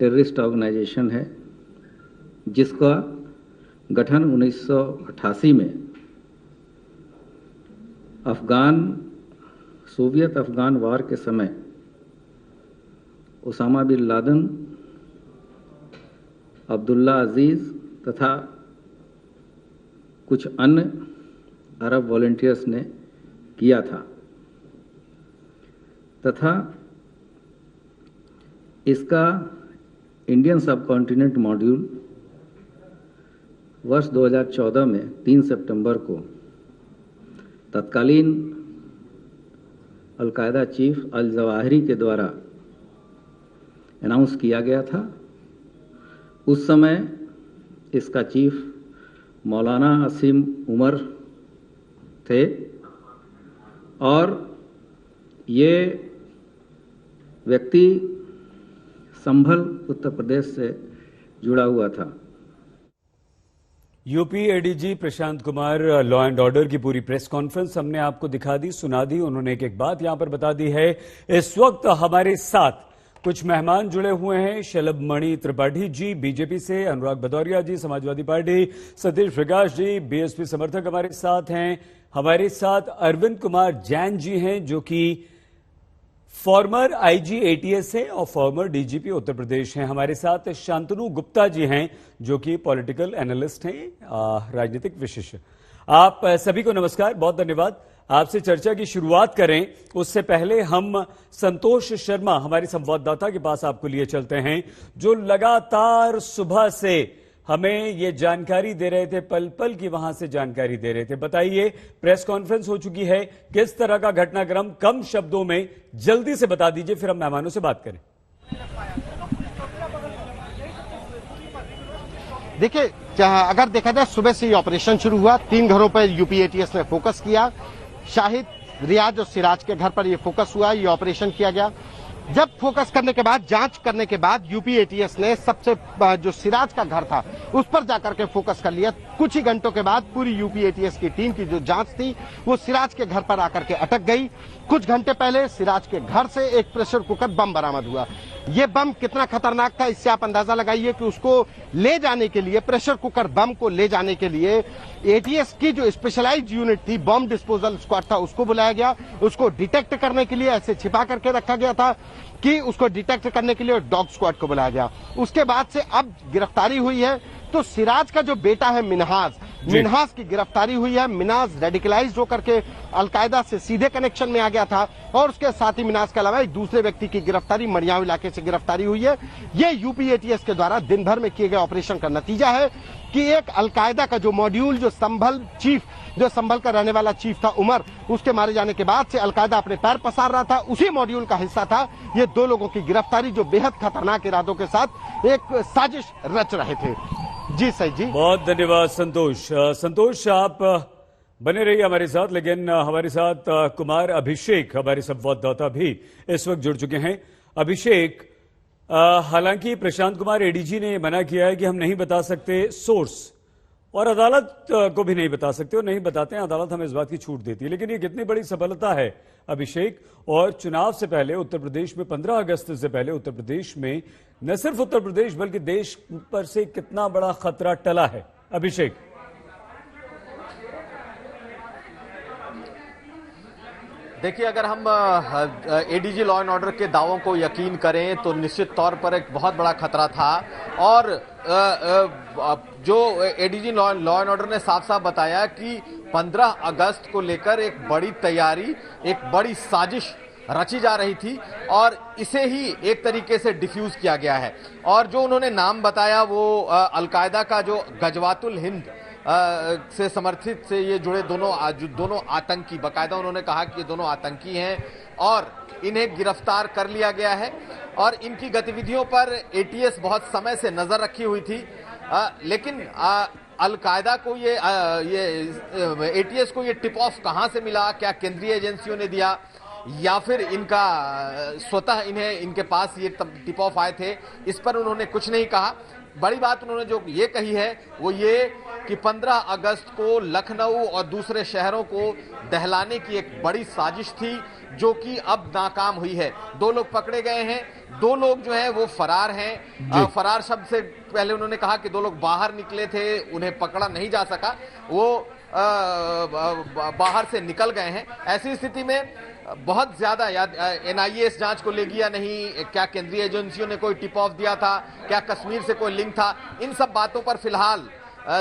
terrorist organisation है, जिसका गठन 1988 में सोवियत अफगान वार के समय ओसामा बिन लादेन, अब्दुल्ला अजीज तथा कुछ अन्य अरब वॉलंटियर्स ने किया था, तथा इसका इंडियन सबकॉन्टिनेंट मॉड्यूल वर्ष 2014 में 3 सितंबर को तत्कालीन अल-कायदा चीफ अल जवाहिरी के द्वारा अनाउंस किया गया था। उस समय इसका चीफ मौलाना असीम उमर थे और ये व्यक्ति संभल उत्तर प्रदेश से जुड़ा हुआ था। UP ADG Prashant Kumar, law and order की पूरी प्रेस कॉन्फ्रेंस हमने आपको दिखा दी, सुना दी। उन्होंने एक बात यहां पर बता दी है। इस वक्त हमारे साथ कुछ मेहमान जुड़े हुए हैं। शलभ मणि त्रिपाठी जी बीजेपी से, अनुराग भदौरिया जी समाजवादी पार्टी, सतीश प्रकाश जी बीएसपी समर्थक हमारे साथ हैं। हमारे साथ अरविंद कुमार जैन जी हैं, जो कि फॉर्मर आईजी एटीएस हैं और फॉर्मर डीजीपी उत्तर प्रदेश हैं। हमारे साथ शांतनु गुप्ता जी हैं, जो कि पॉलिटिकल एनालिस्ट हैं, राजनीतिक विशेषज्ञ। आप सभी को नमस्कार, बहुत धन्यवाद। आपसे चर्चा की शुरुआत करें उससे पहले हम संतोष शर्मा हमारे संवाददाता के पास आपको लिए चलते हैं, जो लगातार सुबह से हमें ये जानकारी दे रहे थे, पल पल की वहां से जानकारी दे रहे थे। बताइए, प्रेस कॉन्फ्रेंस हो चुकी है, किस तरह का घटनाक्रम, कम शब्दों में जल्दी से बता दीजिए, फिर हम मेहमानों से बात करें। देखिए, अगर देखा जाए सुबह से ये ऑपरेशन शुरू हुआ। 3 घरों पर यूपी एटीएस ने फोकस किया। शाहिद, रियाज और सिराज के घर पर ये फोकस हुआ, ये ऑपरेशन किया गया। जब फोकस करने के बाद, जांच करने के बाद यूपी एटीएस ने सबसे जो सिराज का घर था उस पर जाकर के फोकस कर लिया। कुछ ही घंटों के बाद पूरी यूपी एटीएस की टीम की जो जांच थी वो सिराज के घर पर आकर के अटक गई। कुछ घंटे पहले सिराज के घर से एक प्रेशर कुकर बम बरामद हुआ। ये बम कितना खतरनाक था इससे आप अंदाजा लगाइए कि उसको ले जाने के लिए, प्रेशर कुकर बम को ले जाने के लिए एटीएस की जो स्पेशलाइज्ड यूनिट थी, बम डिस्पोजल स्क्वाड था, उसको बुलाया गया। उसको डिटेक्ट करने के लिए ऐसे छिपा करके रखा गया था कि उसको डिटेक्ट करने के लिए डॉग स्क्वाड को बुलाया गया। उसके बाद से अब गिरफ्तारी हुई है। तो सिराज का जो बेटा है मिन्हाज की गिरफ्तारी हुई है। मिन्हाज रेडिकलाइज्ड होकर के अलकायदा से सीधे कनेक्शन में आ गया था और उसके साथ ही मिन्हाज के अलावा एक दूसरे व्यक्ति की गिरफ्तारी मड़ियाव इलाके से गिरफ्तारी हुई है। ये यूपी एटीएस के द्वारा दिन भर में किए गए ऑपरेशन का नतीजा है कि एक अलकायदा का जो मॉड्यूल, जो संभल का रहने वाला चीफ था उमर, उसके मारे जाने के बाद से अलकायदा अपने पैर पसार रहा था, उसी मॉड्यूल का हिस्सा था ये दो लोगों की गिरफ्तारी जो बेहद खतरनाक इरादों के साथ एक साजिश रच रहे थे। जी सही जी, बहुत धन्यवाद संतोष, आप बने रहिए हमारे साथ। लेकिन हमारे साथ कुमार अभिषेक, हमारे संवाददाता भी इस वक्त जुड़ चुके हैं। अभिषेक, हालांकि प्रशांत कुमार एडीजी ने मना किया है कि हम नहीं बता सकते सोर्स, और अदालत को भी नहीं बता सकते, और नहीं बताते हैं, अदालत हमें इस बात की छूट देती है। लेकिन ये कितनी बड़ी सफलता है अभिषेक, और चुनाव से पहले उत्तर प्रदेश में 15 अगस्त से पहले उत्तर प्रदेश में न सिर्फ उत्तर प्रदेश बल्कि देश पर से कितना बड़ा खतरा टला है अभिषेक? देखिए, अगर हम एडीजी लॉ एंड ऑर्डर के दावों को यकीन करें तो निश्चित तौर पर एक बहुत बड़ा खतरा था। और जो एडीजी लॉ एंड ऑर्डर ने साफ साफ बताया कि 15 अगस्त को लेकर एक बड़ी तैयारी, एक बड़ी साजिश रची जा रही थी और इसे ही एक तरीके से डिफ्यूज किया गया है। और जो उन्होंने नाम बताया वो अलकायदा का जो गजवातुल हिंद से समर्थित से ये जुड़े दोनों आतंकी, बाकायदा उन्होंने कहा कि ये दोनों आतंकी हैं और इन्हें गिरफ्तार कर लिया गया है। और इनकी गतिविधियों पर एटीएस बहुत समय से नजर रखी हुई थी, लेकिन अलकायदा को ये एटीएस को ये टिप ऑफ कहां से मिला, क्या केंद्रीय एजेंसियों ने दिया या फिर इनका स्वतः इनके पास ये टिप ऑफ आए थे, इस पर उन्होंने कुछ नहीं कहा। बड़ी बात उन्होंने जो ये कही है वो ये कि 15 अगस्त को लखनऊ और दूसरे शहरों को दहलाने की एक बड़ी साजिश थी जो कि अब नाकाम हुई है। 2 लोग पकड़े गए हैं, 2 लोग जो है वो फरार हैं। फरार शब्द से पहले उन्होंने कहा कि 2 लोग बाहर निकले थे, उन्हें पकड़ा नहीं जा सका, वो बाहर से निकल गए हैं। ऐसी स्थिति में बहुत ज्यादा एनआईए इस जांच को लेगी या नहीं, क्या केंद्रीय एजेंसियों ने कोई टिप ऑफ दिया था, क्या कश्मीर से कोई लिंक था, इन सब बातों पर फिलहाल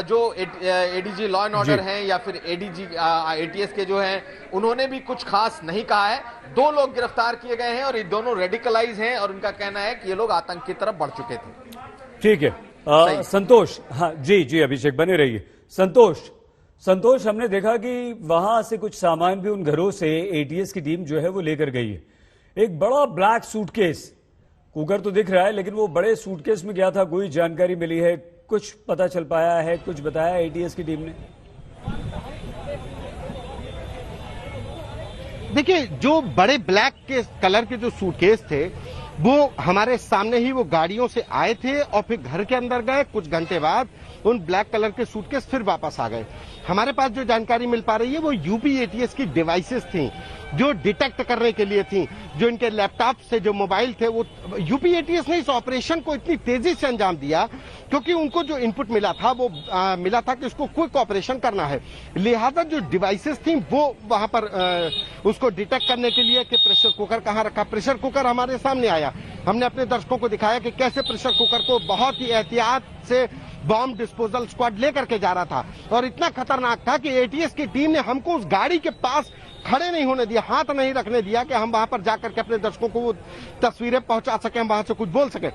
जो एडीजी लॉ एंड ऑर्डर हैं या फिर एडीजी एटीएस के जो हैं उन्होंने भी कुछ खास नहीं कहा है। 2 लोग गिरफ्तार किए गए हैं और ये दोनों रेडिकलाइज हैं और उनका कहना है कि ये लोग आतंक की तरफ बढ़ चुके थे। ठीक है संतोष, हाँ जी अभिषेक बने रहिए। संतोष, हमने देखा कि वहां से कुछ सामान भी उन घरों से एटीएस की टीम जो है वो लेकर गई है। एक बड़ा ब्लैक सूटकेस, कुकर तो दिख रहा है लेकिन वो बड़े सूटकेस में क्या था, कोई जानकारी मिली है, कुछ पता चल पाया है, कुछ बताया एटीएस की टीम ने? देखिए, जो बड़े ब्लैक के कलर के जो सूटकेस थे वो हमारे सामने ही वो गाड़ियों से आए थे और फिर घर के अंदर गए। कुछ घंटे बाद उन ब्लैक कलर के सूटकेस फिर वापस आ गए। हमारे पास जो जानकारी मिल पा रही है वो यूपी एटीएस की डिवाइसेस थी जो डिटेक्ट करने के लिए थी, जो इनके लैपटॉप से जो मोबाइल थे वो यूपी एटीएस ने इस ऑपरेशन को इतनी तेजी से अंजाम दिया क्योंकि उनको जो इनपुट मिला था वो मिला था कि उसको क्विक ऑपरेशन करना है। लिहाजा जो डिवाइसेस थी वो वहां पर उसको डिटेक्ट करने के लिए कि प्रेशर कुकर कहां रखा। प्रेशर कुकर हमारे सामने आया, हमने अपने दर्शकों को दिखाया कि कैसे प्रेशर कुकर को बहुत ही एहतियात से बॉम्ब डिस्पोजल स्क्वाड लेकर के जा रहा था और इतना खतरनाक था कि एटीएस की टीम ने हमको उस गाड़ी के पास खड़े नहीं होने दिया, हाथ नहीं रखने दिया कि हम वहां पर जाकर के अपने दर्शकों को वो तस्वीरें पहुंचा सके, हम वहां से कुछ बोल सके।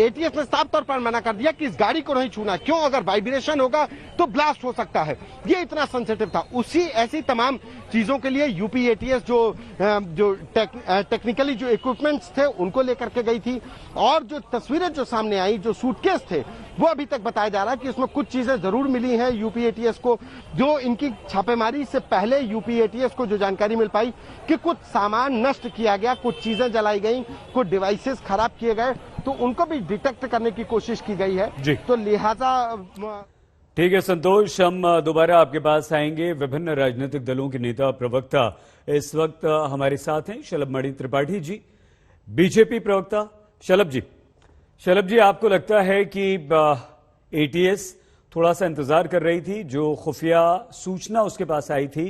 एटीएस ने साफ तौर पर मना कर दिया कि इस गाड़ी को नहीं छूना, क्यों, अगर वाइब्रेशन होगा तो ब्लास्ट हो सकता है। ये इतना सेंसिटिव था। उसी ऐसी तमाम चीजों के लिए यूपी एटीएस जो टेक्निकली जो इक्विपमेंट्स थे उनको लेकर के गई थी और जो तस्वीरें जो सामने आई, जो सूटकेस थे वो अभी तक बताया जा रहा है कि इसमें कुछ चीजें जरूर मिली हैं यूपी एटीएस को। जो इनकी छापेमारी से पहले यूपी एटीएस को जो जानकारी मिल पाई कि कुछ सामान नष्ट किया गया, कुछ चीजें जलाई गई, कुछ डिवाइसेस खराब किए गए, तो उनको भी डिटेक्ट करने की कोशिश की गई है। तो लिहाजा ठीक है संतोष, हम दोबारा आपके पास आएंगे। विभिन्न राजनीतिक दलों के नेता प्रवक्ता इस वक्त हमारे साथ हैं। शलभ मणि त्रिपाठी जी बीजेपी प्रवक्ता, शलभ जी, आपको लगता है कि एटीएस थोड़ा सा इंतजार कर रही थी, जो खुफिया सूचना उसके पास आई थी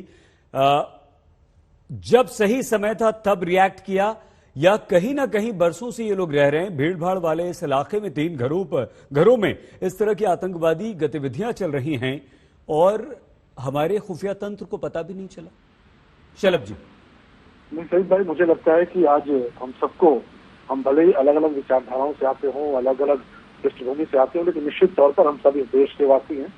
जब सही समय था तब रिएक्ट किया, या कहीं ना कहीं बरसों से ये लोग रह रहे हैं भीड़ भाड़ वाले इस इलाके में, 3 घरों में इस तरह की आतंकवादी गतिविधियां चल रही हैं और हमारे खुफिया तंत्र को पता भी नहीं चला? शलभ जी। नहीं सही भाई, मुझे लगता है कि आज हम सबको, हम भले ही अलग अलग विचारधाराओं से आते हों, अलग अलग पृष्ठभूमि से आते हों, लेकिन निश्चित तौर पर हम सभी देश के वासी हैं,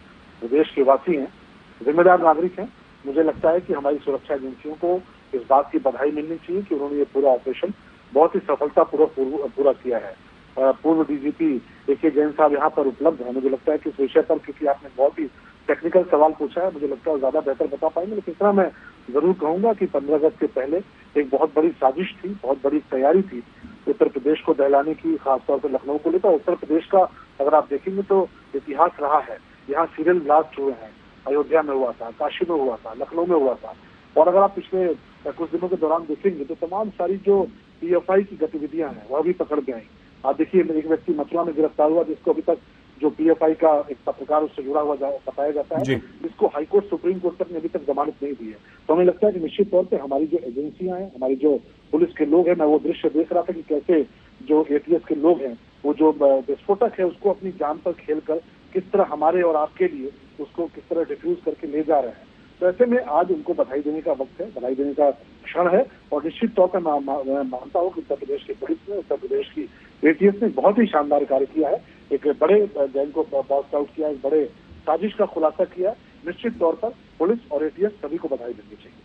देश के वासी हैं, जिम्मेदार नागरिक हैं। मुझे लगता है कि हमारी सुरक्षा एजेंसियों को इस बात की बधाई मिलनी चाहिए कि उन्होंने ये पूरा ऑपरेशन बहुत ही सफलतापूर्वक पूरा किया है। पूर्व डीजीपी AK जैन साहब यहाँ पर उपलब्ध हैं। मुझे लगता है कि इस विषय पर, क्योंकि आपने बहुत ही टेक्निकल सवाल पूछा है, मुझे लगता है ज्यादा बेहतर बता पाएंगे, लेकिन इतना मैं जरूर कहूंगा कि 15 अगस्त के पहले एक बहुत बड़ी साजिश थी, बहुत बड़ी तैयारी थी उत्तर प्रदेश को दहलाने की, खासतौर पर लखनऊ को लेकर। उत्तर प्रदेश का अगर आप देखेंगे तो इतिहास रहा है, यहाँ सीरियल ब्लास्ट हुए हैं, अयोध्या में हुआ था, काशी में हुआ था, लखनऊ में हुआ था, और अगर आप पिछले कुछ दिनों के दौरान देखेंगे तो तमाम सारी जो PFI की गतिविधियां हैं वह भी पकड़ के आई। आप देखिए, एक व्यक्ति मथुरा में गिरफ्तार हुआ जिसको अभी तक, जो PFI का एक पत्रकार उससे जुड़ा हुआ बताया जाता है, जिसको हाईकोर्ट सुप्रीम कोर्ट तक ने अभी तक जमानत नहीं दी है। तो हमें लगता है कि निश्चित तौर पर हमारी जो एजेंसियां हैं, हमारी जो पुलिस के लोग हैं, मैं वो दृश्य देख रहा था कि कैसे जो ATS के लोग हैं, वो जो विस्फोटक है उसको अपनी जान पर खेलकर किस तरह हमारे और आपके लिए उसको किस तरह डिफ्यूज करके ले जा रहे हैं। तो ऐसे में आज उनको बधाई देने का वक्त है, बधाई देने का क्षण है, और निश्चित तौर पर मैं मानता हूँ कि उत्तर प्रदेश की पुलिस ने, उत्तर प्रदेश की ATS ने बहुत ही शानदार कार्य किया है। एक बड़े गैंग को बॉस्ट आउट किया, एक बड़े साजिश का खुलासा किया। निश्चित तौर पर पुलिस और ATS सभी को बधाई देनी चाहिए।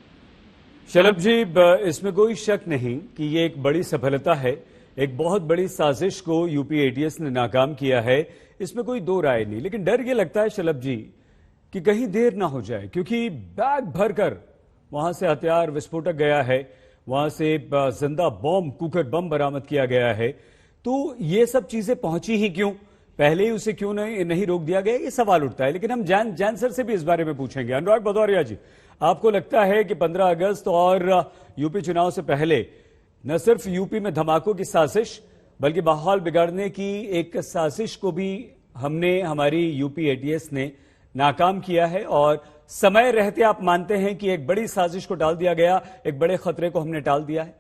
शलभ जी, इसमें कोई शक नहीं कि ये एक बड़ी सफलता है, एक बहुत बड़ी साजिश को यूपी ATS ने नाकाम किया है, इसमें कोई दो राय नहीं। लेकिन डर ये लगता है शलभ जी कि कहीं देर ना हो जाए, क्योंकि बैग भरकर वहां से हथियार विस्फोटक गया है, वहां से जिंदा बॉम्ब, कुकर बम बरामद किया गया है। तो ये सब चीजें पहुंची ही क्यों, पहले ही उसे क्यों नहीं रोक दिया गया, ये सवाल उठता है। लेकिन हम जैन सर से भी इस बारे में पूछेंगे। अनुराग भदौरिया जी, आपको लगता है कि 15 अगस्त और यूपी चुनाव से पहले न सिर्फ यूपी में धमाकों की साजिश, बल्कि माहौल बिगाड़ने की एक साजिश को भी हमारी यूपी ATS ने नाकाम किया है, और समय रहते आप मानते हैं कि एक बड़ी साजिश को टाल दिया गया, एक बड़े खतरे को हमने टाल दिया है?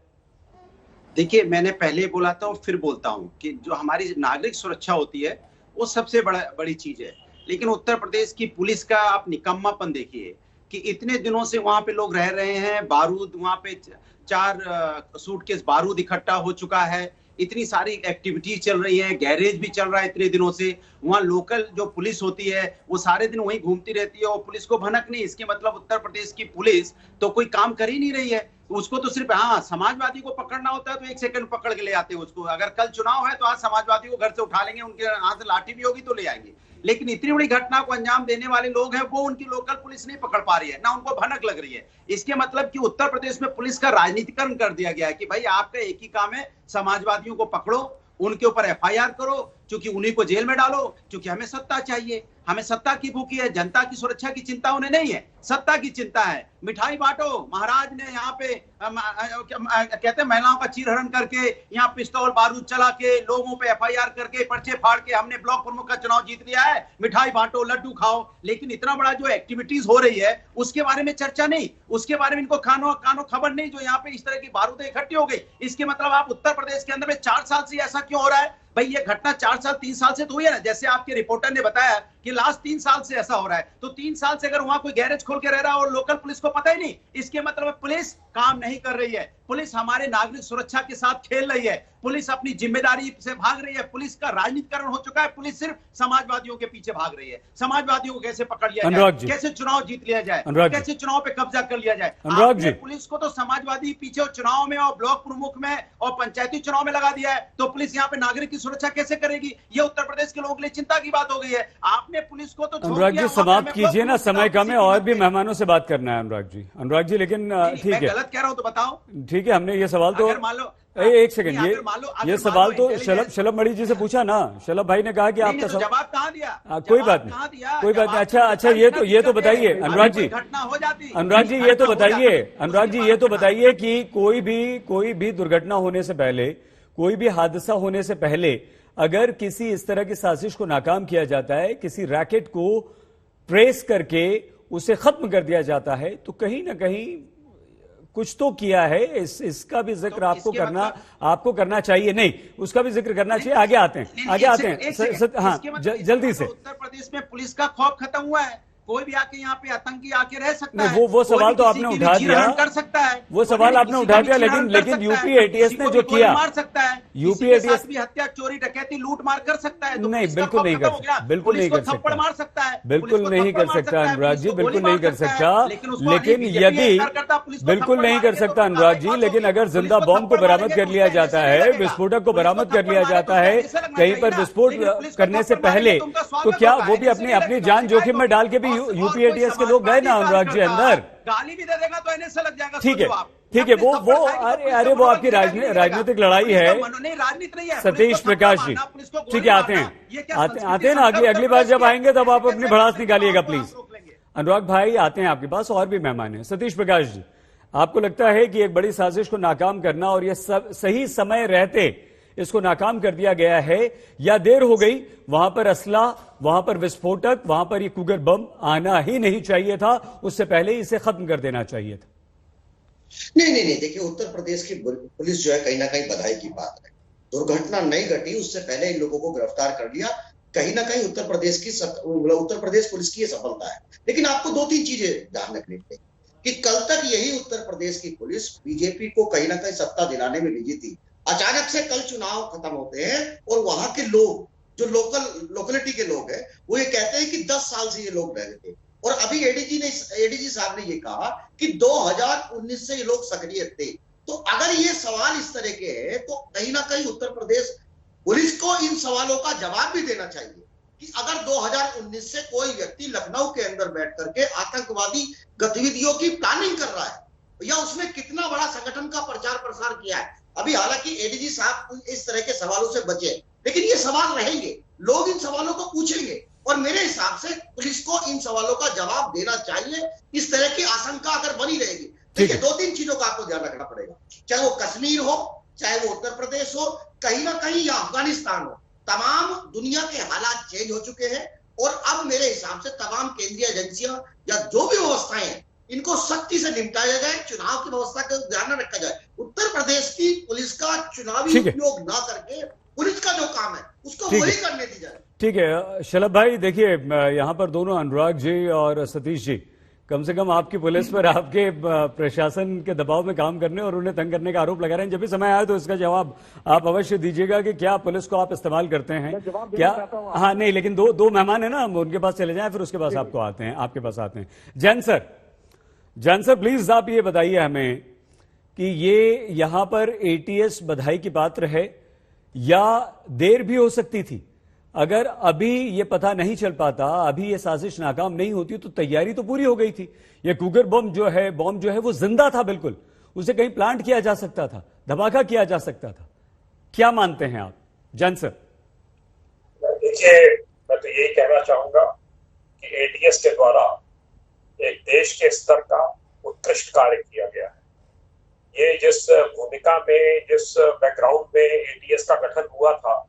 देखिए, मैंने पहले बोला था और फिर बोलता हूं कि जो हमारी नागरिक सुरक्षा होती है वो सबसे बड़ी चीज है। लेकिन उत्तर प्रदेश की पुलिस का आप निकम्मापन देखिए कि इतने दिनों से वहां पे लोग रह रहे हैं, बारूद वहां पे 4 सूटकेस बारूद इकट्ठा हो चुका है, इतनी सारी एक्टिविटीज चल रही है, गैरेज भी चल रहा है इतने दिनों से। वहाँ लोकल जो पुलिस होती है वो सारे दिन वहीं घूमती रहती है और पुलिस को भनक नहीं। इसके मतलब उत्तर प्रदेश की पुलिस तो कोई काम कर ही नहीं रही है। उसको तो सिर्फ समाजवादी को पकड़ना होता है तो 1 सेकंड पकड़ के ले आते हैं उसको। अगर कल चुनाव है तो आज समाजवादी को घर से उठा लेंगे, उनके हाथ से लाठी भी होगी तो ले आएंगे। लेकिन इतनी बड़ी घटना को अंजाम देने वाले लोग हैं वो उनकी लोकल पुलिस नहीं पकड़ पा रही है, ना उनको भनक लग रही है। इसके मतलब कि उत्तर प्रदेश में पुलिस का राजनीतिकरण कर दिया गया है कि भाई आपका एक ही काम है, समाजवादियों को पकड़ो, उनके ऊपर FIR करो, क्योंकि उन्हीं को जेल में डालो, क्योंकि हमें सत्ता चाहिए, हमें सत्ता की भूखी है। जनता की सुरक्षा की चिंता उन्हें नहीं है, सत्ता की चिंता है। मिठाई बांटो। महाराज ने यहाँ पे कहते हैं महिलाओं का चीरहरण करके, यहाँ पिस्तौल बारूद चला के, लोगों पे FIR करके, पर्चे फाड़ के हमने ब्लॉक प्रमुख का चुनाव जीत लिया है। मिठाई बांटो, लड्डू खाओ। लेकिन इतना बड़ा जो एक्टिविटीज हो रही है उसके बारे में चर्चा नहीं, उसके बारे में इनको कानो खबर नहीं, जो यहाँ पे इस तरह की बारूदें इकट्ठी हो गई। इसके मतलब आप उत्तर प्रदेश के अंदर में 4 साल से ऐसा क्यों हो रहा है? भाई ये घटना 4 साल 3 साल से तो हुई है ना, जैसे आपके रिपोर्टर ने बताया कि लास्ट 3 साल से ऐसा हो रहा है। तो 3 साल से अगर वहां कोई गैरेज खोल के रह रहा है और लोकल पुलिस को पता ही नहीं, इसके मतलब पुलिस काम नहीं कर रही है। पुलिस हमारे नागरिक सुरक्षा के साथ खेल रही है, पुलिस अपनी जिम्मेदारी से भाग रही है, पुलिस का राजनीतिकरण हो चुका है, पुलिस सिर्फ समाजवादियों के पीछे भाग रही है। समाजवादियों को कैसे पकड़ लिया जाए, कैसे चुनाव जीत लिया जाए, कैसे चुनाव पे कब्जा कर लिया जाए। आपने पुलिस को तो समाजवादी पीछे चुनाव में और ब्लॉक प्रमुख में और पंचायती चुनाव में लगा दिया है, तो पुलिस यहाँ पे नागरिक की सुरक्षा कैसे करेगी? ये उत्तर प्रदेश के लोगों के लिए चिंता की बात हो गई है। आपने पुलिस को तो अनुराग जी समाप्त कीजिए ना, समय कम है और भी मेहमानों से बात करना है अनुराग जी। लेकिन ठीक है, गलत कह रहा हूं तो बताओ। ठीक है, हमने ये सवाल तो एक सेकंड, ये सवाल तो शलभ मणि जी से पूछा ना। शलभ भाई ने कहा कि आपका जवाब कहाँ दिया? कोई बात नहीं, कोई बात नहीं। अच्छा ये तो बताइए अनुराग जी, घटना हो जाती। अनुराग जी ये तो बताइए कि कोई भी दुर्घटना होने से पहले कोई भी हादसा होने से पहले अगर किसी इस तरह की साजिश को नाकाम किया जाता है, किसी रैकेट को ट्रेस करके उसे खत्म कर दिया जाता है, तो कहीं ना कहीं कुछ तो किया है। इसका भी जिक्र आपको करना चाहिए। नहीं, उसका भी जिक्र करना चाहिए। आगे आते हैं। हाँ, जल्दी से। उत्तर प्रदेश में पुलिस का खौफ खत्म हुआ है। कोई भी आके यहाँ पे आतंकी आके रह सकता है। वो सवाल तो आपने उठा दिया, कर सकता है वो सवाल आपने उठा दिया, लेकिन यूपी एटीएस ने जो किया, मार सकता है, यूपी एटीएस भी हत्या, चोरी, डकैती, लूट मार कर सकता है। नहीं, बिल्कुल नहीं कर सकता, बिल्कुल नहीं कर सकता, मार सकता है, बिल्कुल नहीं कर सकता अनुराग जी, बिल्कुल नहीं कर सकता। लेकिन यदि बिल्कुल नहीं कर सकता अनुराग जी, लेकिन अगर जिंदा बॉम्ब को बरामद कर लिया जाता है, विस्फोटक को बरामद कर लिया जाता है कहीं पर विस्फोट करने से पहले, तो क्या वो भी अपनी जान जोखिम में डाल के भी यूपी एटीएस के लोग गए ना अनुराग जी अंदर? गाली भी दे देगा तो इन्हें से लग जाएगा। ठीक है, वो अरे वो आपकी राजनीतिक लड़ाई है। राजनीति नहीं है। सतीश प्रकाश जी, ठीक है, आते हैं ना, अगली बार जब आएंगे तब आप अपनी भड़ास निकालिएगा प्लीज। अनुराग भाई आते हैं आपके पास, और भी मेहमान हैं। सतीश प्रकाश जी, आपको लगता है कि एक बड़ी साजिश को नाकाम करना और ये सब सही समय रहते इसको नाकाम कर दिया गया है, या देर हो गई? वहां पर असला, वहां पर विस्फोटक, वहां पर ये कुगर बम आना ही नहीं चाहिए था, उससे पहले ही इसे खत्म कर देना चाहिए था। नहीं, देखिए उत्तर प्रदेश की पुलिस जो है कहीं ना कहीं बधाई की बात है। दुर्घटना नहीं घटी उससे पहले इन लोगों को गिरफ्तार कर लिया, कहीं ना कहीं उत्तर प्रदेश पुलिस की ये सफलता है। लेकिन आपको 2-3 चीजें ध्यान रखनी चाहिए कि कल तक यही उत्तर प्रदेश की पुलिस बीजेपी को कहीं ना कहीं सत्ता दिलाने में बिजी थी। अचानक से कल चुनाव खत्म होते हैं और वहां के लोग, जो लोकलिटी के लोग हैं, वो ये कहते हैं कि 10 साल से ये लोग रह रहे थे। और अभी एडीजी साहब ने ये कहा कि 2019 से ये लोग सक्रिय थे। तो अगर ये सवाल इस तरह के हैं तो कहीं ना कहीं उत्तर प्रदेश पुलिस को इन सवालों का जवाब भी देना चाहिए कि अगर 2019 से कोई व्यक्ति लखनऊ के अंदर बैठ करके आतंकवादी गतिविधियों की प्लानिंग कर रहा है या उसने कितना बड़ा संगठन का प्रचार प्रसार किया है। अभी हालांकि एडीजी साहब इस तरह के सवालों से बचे, लेकिन ये सवाल रहेंगे, लोग इन सवालों को पूछेंगे और मेरे हिसाब से पुलिस को इन सवालों का जवाब देना चाहिए। इस तरह की आशंका अगर बनी रहेगी, देखिए 2-3 चीजों का आपको ध्यान रखना पड़ेगा, चाहे वो कश्मीर हो, चाहे वो उत्तर प्रदेश हो, कहीं ना कहीं या अफगानिस्तान हो, तमाम दुनिया के हालात चेंज हो चुके हैं और अब मेरे हिसाब से तमाम केंद्रीय एजेंसियां या जो भी व्यवस्थाएं हैं इनको सख्ती से निपटाया जाए, चुनाव की व्यवस्था का ध्यान रखा जाए। उत्तर प्रदेश की पुलिस का चुनावी उपयोग ना करके पुलिस का जो काम है उसको वही करने दी जाए। ठीक है शलभ भाई, देखिए यहां पर दोनों अनुराग जी और सतीश जी कम से कम आपकी पुलिस पर आपके प्रशासन के दबाव में काम करने और उन्हें तंग करने का आरोप लगा रहे हैं। जब भी समय आए तो इसका जवाब आप अवश्य दीजिएगा कि क्या पुलिस को आप इस्तेमाल करते हैं क्या? हाँ नहीं, लेकिन दो मेहमान है ना, हम उनके पास चले जाएं, फिर उसके पास आपके पास आते हैं। जैन सर प्लीज आप ये बताइए हमें कि ये यहां पर एटीएस बधाई की पात्र है या देर भी हो सकती थी? अगर अभी ये पता नहीं चल पाता, अभी ये साजिश नाकाम नहीं होती, तो तैयारी तो पूरी हो गई थी। ये कुगर बम जो है वो जिंदा था, बिल्कुल उसे कहीं प्लांट किया जा सकता था, धमाका किया जा सकता था। क्या मानते हैं आप जैन सर? देखिए मैं तो यही कहना चाहूंगा कि एटीएस के द्वारा एक देश के स्तर का उत्कृष्ट कार्य किया गया है। ये जिस भूमिका में, जिस बैकग्राउंड में एटीएस का गठन हुआ था,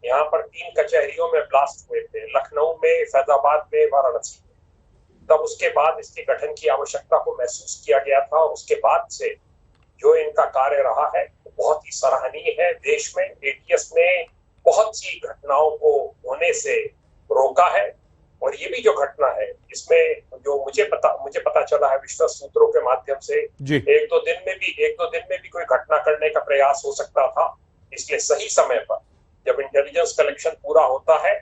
यहाँ पर 3 कचहरियों में ब्लास्ट हुए थे, लखनऊ में, फैजाबाद में, वाराणसी में। तब उसके बाद इसके गठन की आवश्यकता को महसूस किया गया था और उसके बाद से जो इनका कार्य रहा है वो बहुत ही सराहनीय है। देश में एटीएस ने बहुत सी घटनाओं को होने से रोका है और ये भी जो घटना है इसमें जो मुझे पता चला है विश्वस्त सूत्रों के माध्यम से, एक दो दिन में भी कोई घटना करने का प्रयास हो सकता था। इसलिए सही समय पर जब इंटेलिजेंस कलेक्शन पूरा होता है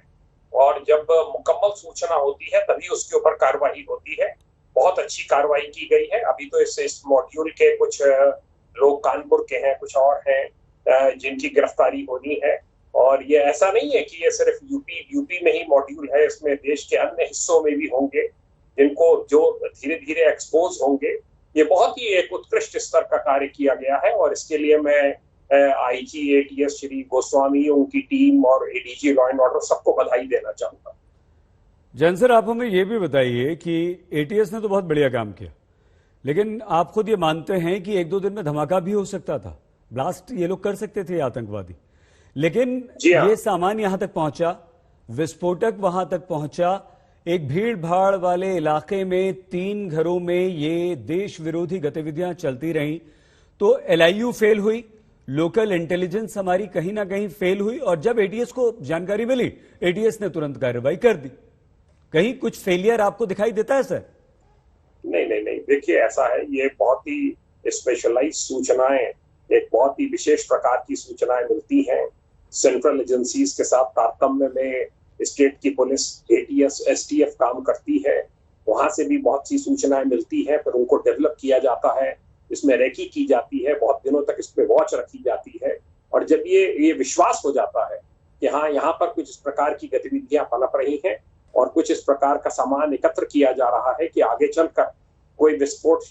और जब मुकम्मल सूचना होती है तभी उसके ऊपर कार्रवाई होती है। बहुत अच्छी कार्रवाई की गई है। अभी तो इस मॉड्यूल के कुछ लोग कानपुर के हैं, कुछ और हैं जिनकी गिरफ्तारी होनी है। और ये ऐसा नहीं है कि ये सिर्फ यूपी में ही मॉड्यूल है, इसमें देश के अन्य हिस्सों में भी होंगे जिनको जो धीरे धीरे एक्सपोज होंगे। ये बहुत ही एक उत्कृष्ट स्तर का कार्य किया गया है और इसके लिए मैं आईजी एटीएस श्री गोस्वामी, उनकी टीम और एडीजी लॉ एंड ऑर्डर सबको बधाई देना चाहूंगा। जैन सर आप हमें ये भी बताइए कि एटीएस ने तो बहुत बढ़िया काम किया, लेकिन आप खुद ये मानते हैं कि 1-2 दिन में धमाका भी हो सकता था? 10 साल से ये लोग रह रहे हैं और 10 साल से ब्लास्ट ये लोग कर सकते थे आतंकवादी, लेकिन जी हाँ। ये सामान यहां तक पहुंचा, विस्फोटक वहां तक पहुंचा, एक भीड़ भाड़ वाले इलाके में 3 घरों में ये देश विरोधी गतिविधियां चलती रहीं, तो एलआईयू फेल हुई, लोकल इंटेलिजेंस हमारी कहीं ना कहीं फेल हुई, और जब एटीएस को जानकारी मिली एटीएस ने तुरंत कार्रवाई कर दी। कहीं कुछ फेलियर आपको दिखाई देता है सर? नहीं, देखिए ऐसा है, ये बहुत ही स्पेशलाइज सूचनाएं, एक बहुत ही विशेष प्रकार की सूचनाएं मिलती हैं सेंट्रल एजेंसीज के साथ तारतम्य में। स्टेट की पुलिस, एटीएस, एसटीएफ काम करती है, वहां से भी बहुत सी सूचनाएं मिलती हैं, फिर उनको डेवलप किया जाता है, इसमें रेकी की जाती है, बहुत दिनों तक इस पे वॉच रखी जाती है, और जब ये विश्वास हो जाता है कि हाँ यहाँ पर कुछ इस प्रकार की गतिविधियां पनप रही हैं और कुछ इस प्रकार का सामान एकत्र किया जा रहा है कि आगे चलकर कोई विस्फोट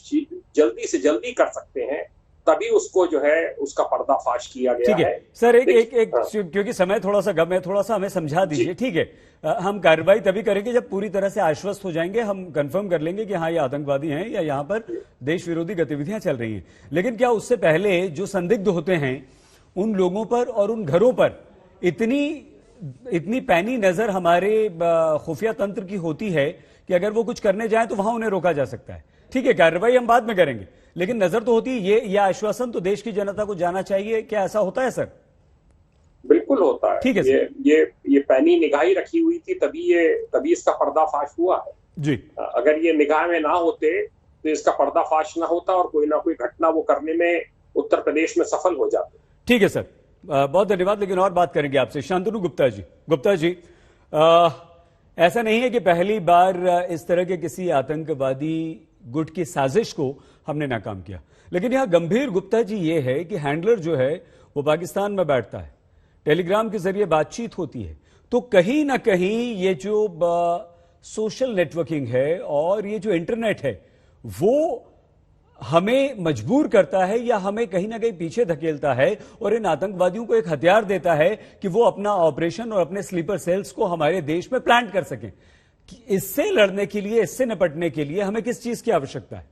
जल्दी से जल्दी कर सकते हैं, तभी उसको जो है उसका पर्दाफाश किया गया है। सर एक क्योंकि समय थोड़ा सा कम है, थोड़ा सा हमें समझा दीजिए। ठीक है, हम कार्रवाई तभी करेंगे जब पूरी तरह से आश्वस्त हो जाएंगे, हम कंफर्म कर लेंगे कि हाँ ये आतंकवादी हैं या यहाँ पर देश विरोधी गतिविधियां चल रही हैं। लेकिन क्या उससे पहले जो संदिग्ध होते हैं उन लोगों पर और उन घरों पर इतनी पैनी नजर हमारे खुफिया तंत्र की होती है कि अगर वो कुछ करने जाए तो वहां उन्हें रोका जा सकता है। ठीक है, कार्रवाई हम बाद में करेंगे, लेकिन नजर तो होती है। ये आश्वासन तो देश की जनता को जाना चाहिए। क्या ऐसा होता है सर? बिल्कुल होता है। ठीक है, ये पैनी निगाही रखी हुई थी, तभी इसका पर्दाफाश हुआ है जी। अगर ये निगाह में ना होते तो इसका पर्दाफाश ना होता और कोई ना कोई घटना वो करने में उत्तर प्रदेश में सफल हो जाते। ठीक है सर, बहुत धन्यवाद। लेकिन और बात करेंगे आपसे। शांतनु गुप्ता जी, ऐसा नहीं है कि पहली बार इस तरह के किसी आतंकवादी गुट की साजिश को हमने नाकाम किया, लेकिन यहां गंभीर गुप्ता जी ये है कि हैंडलर जो है वो पाकिस्तान में बैठता है, टेलीग्राम के जरिए बातचीत होती है, तो कहीं ना कहीं ये जो सोशल नेटवर्किंग है और ये जो इंटरनेट है वो हमें मजबूर करता है या हमें कहीं ना कहीं पीछे धकेलता है और इन आतंकवादियों को एक हथियार देता है कि वो अपना ऑपरेशन और अपने स्लीपर सेल्स को हमारे देश में प्लांट कर सकें। इससे लड़ने के लिए, इससे निपटने के लिए हमें किस चीज की आवश्यकता है?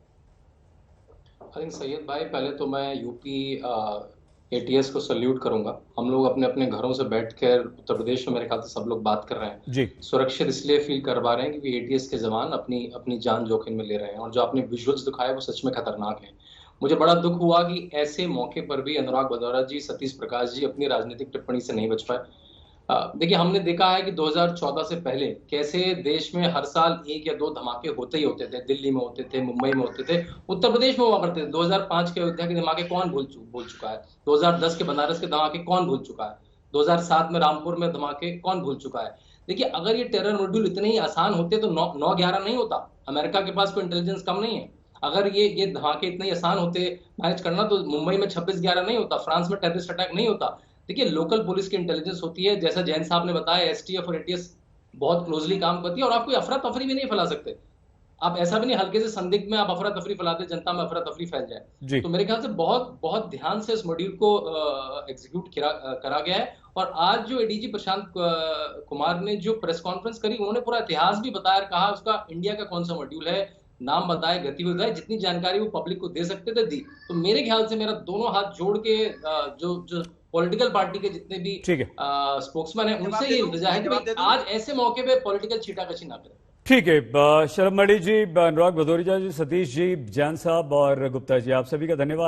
आई थिंक सैयद भाई, पहले तो मैं यूपी एटीएस को सल्यूट करूंगा। हम लोग अपने अपने घरों से बैठकर उत्तर प्रदेश में मेरे ख्याल से सब लोग बात कर रहे हैं जी। सुरक्षित इसलिए फील करवा रहे हैं क्योंकि एटीएस के जवान अपनी जान जोखिम में ले रहे हैं, और जो आपने विजुअल्स दिखाए वो सच में खतरनाक हैं। मुझे बड़ा दुख हुआ कि ऐसे मौके पर भी अनुराग भदौरिया जी, सतीश प्रकाश जी अपनी राजनीतिक टिप्पणी से नहीं बच पाए। देखिए, हमने देखा है कि 2014 से पहले कैसे देश में हर साल 1 या 2 धमाके होते ही होते थे। दिल्ली में होते थे, मुंबई में होते थे, उत्तर प्रदेश में हुआ करते थे। 2005 के अयोध्या के धमाके कौन भूल चुका है? 2010 के बनारस के धमाके कौन भूल चुका है? 2007 में रामपुर में धमाके कौन भूल चुका है? देखिए, अगर ये टेरर मॉड्यूल इतने ही आसान होते तो 9/11 नहीं होता। अमेरिका के पास कोई इंटेलिजेंस कम नहीं है। अगर ये धमाके इतने ही आसान होते मैनेज करना तो मुंबई में 26/11 नहीं होता, फ्रांस में टेररिस्ट अटैक नहीं होता। देखिए, लोकल पुलिस की इंटेलिजेंस होती है, जैसा जैन साहब ने बताया, एसटीएफ और एटीएस बहुत क्लोजली काम करती है, और आप कोई अफरा तफरी भी नहीं फैला सकते। आप ऐसा भी नहीं हल्के से संदिग्ध में आप अफरा तफरी फैलाते, जनता में अफरा तफरी फैल जाए। तो मेरे ख्याल से बहुत बहुत ध्यान से इस मॉड्यूल को एग्जीक्यूट करा गया है। और आज जो एडीजी प्रशांत कुमार ने जो प्रेस कॉन्फ्रेंस करी, उन्होंने पूरा इतिहास भी बताया, कहा उसका इंडिया का कौन सा मॉड्यूल है, नाम बताए, गतिविधि बताए, जितनी जानकारी वो पब्लिक को दे सकते थे दी। तो मेरे ख्याल से मेरा दोनों हाथ जोड़ के जो पॉलिटिकल पार्टी के जितने भी स्पोक्समैन हैं उनसे ये इल्तिजा है कि आज ऐसे मौके पे पॉलिटिकल छीटाकशी ना करें। ठीक है, शरद मणि जी, अनुराग भदौरिया जी, सतीश जी, जान साहब और गुप्ता जी, आप सभी का धन्यवाद।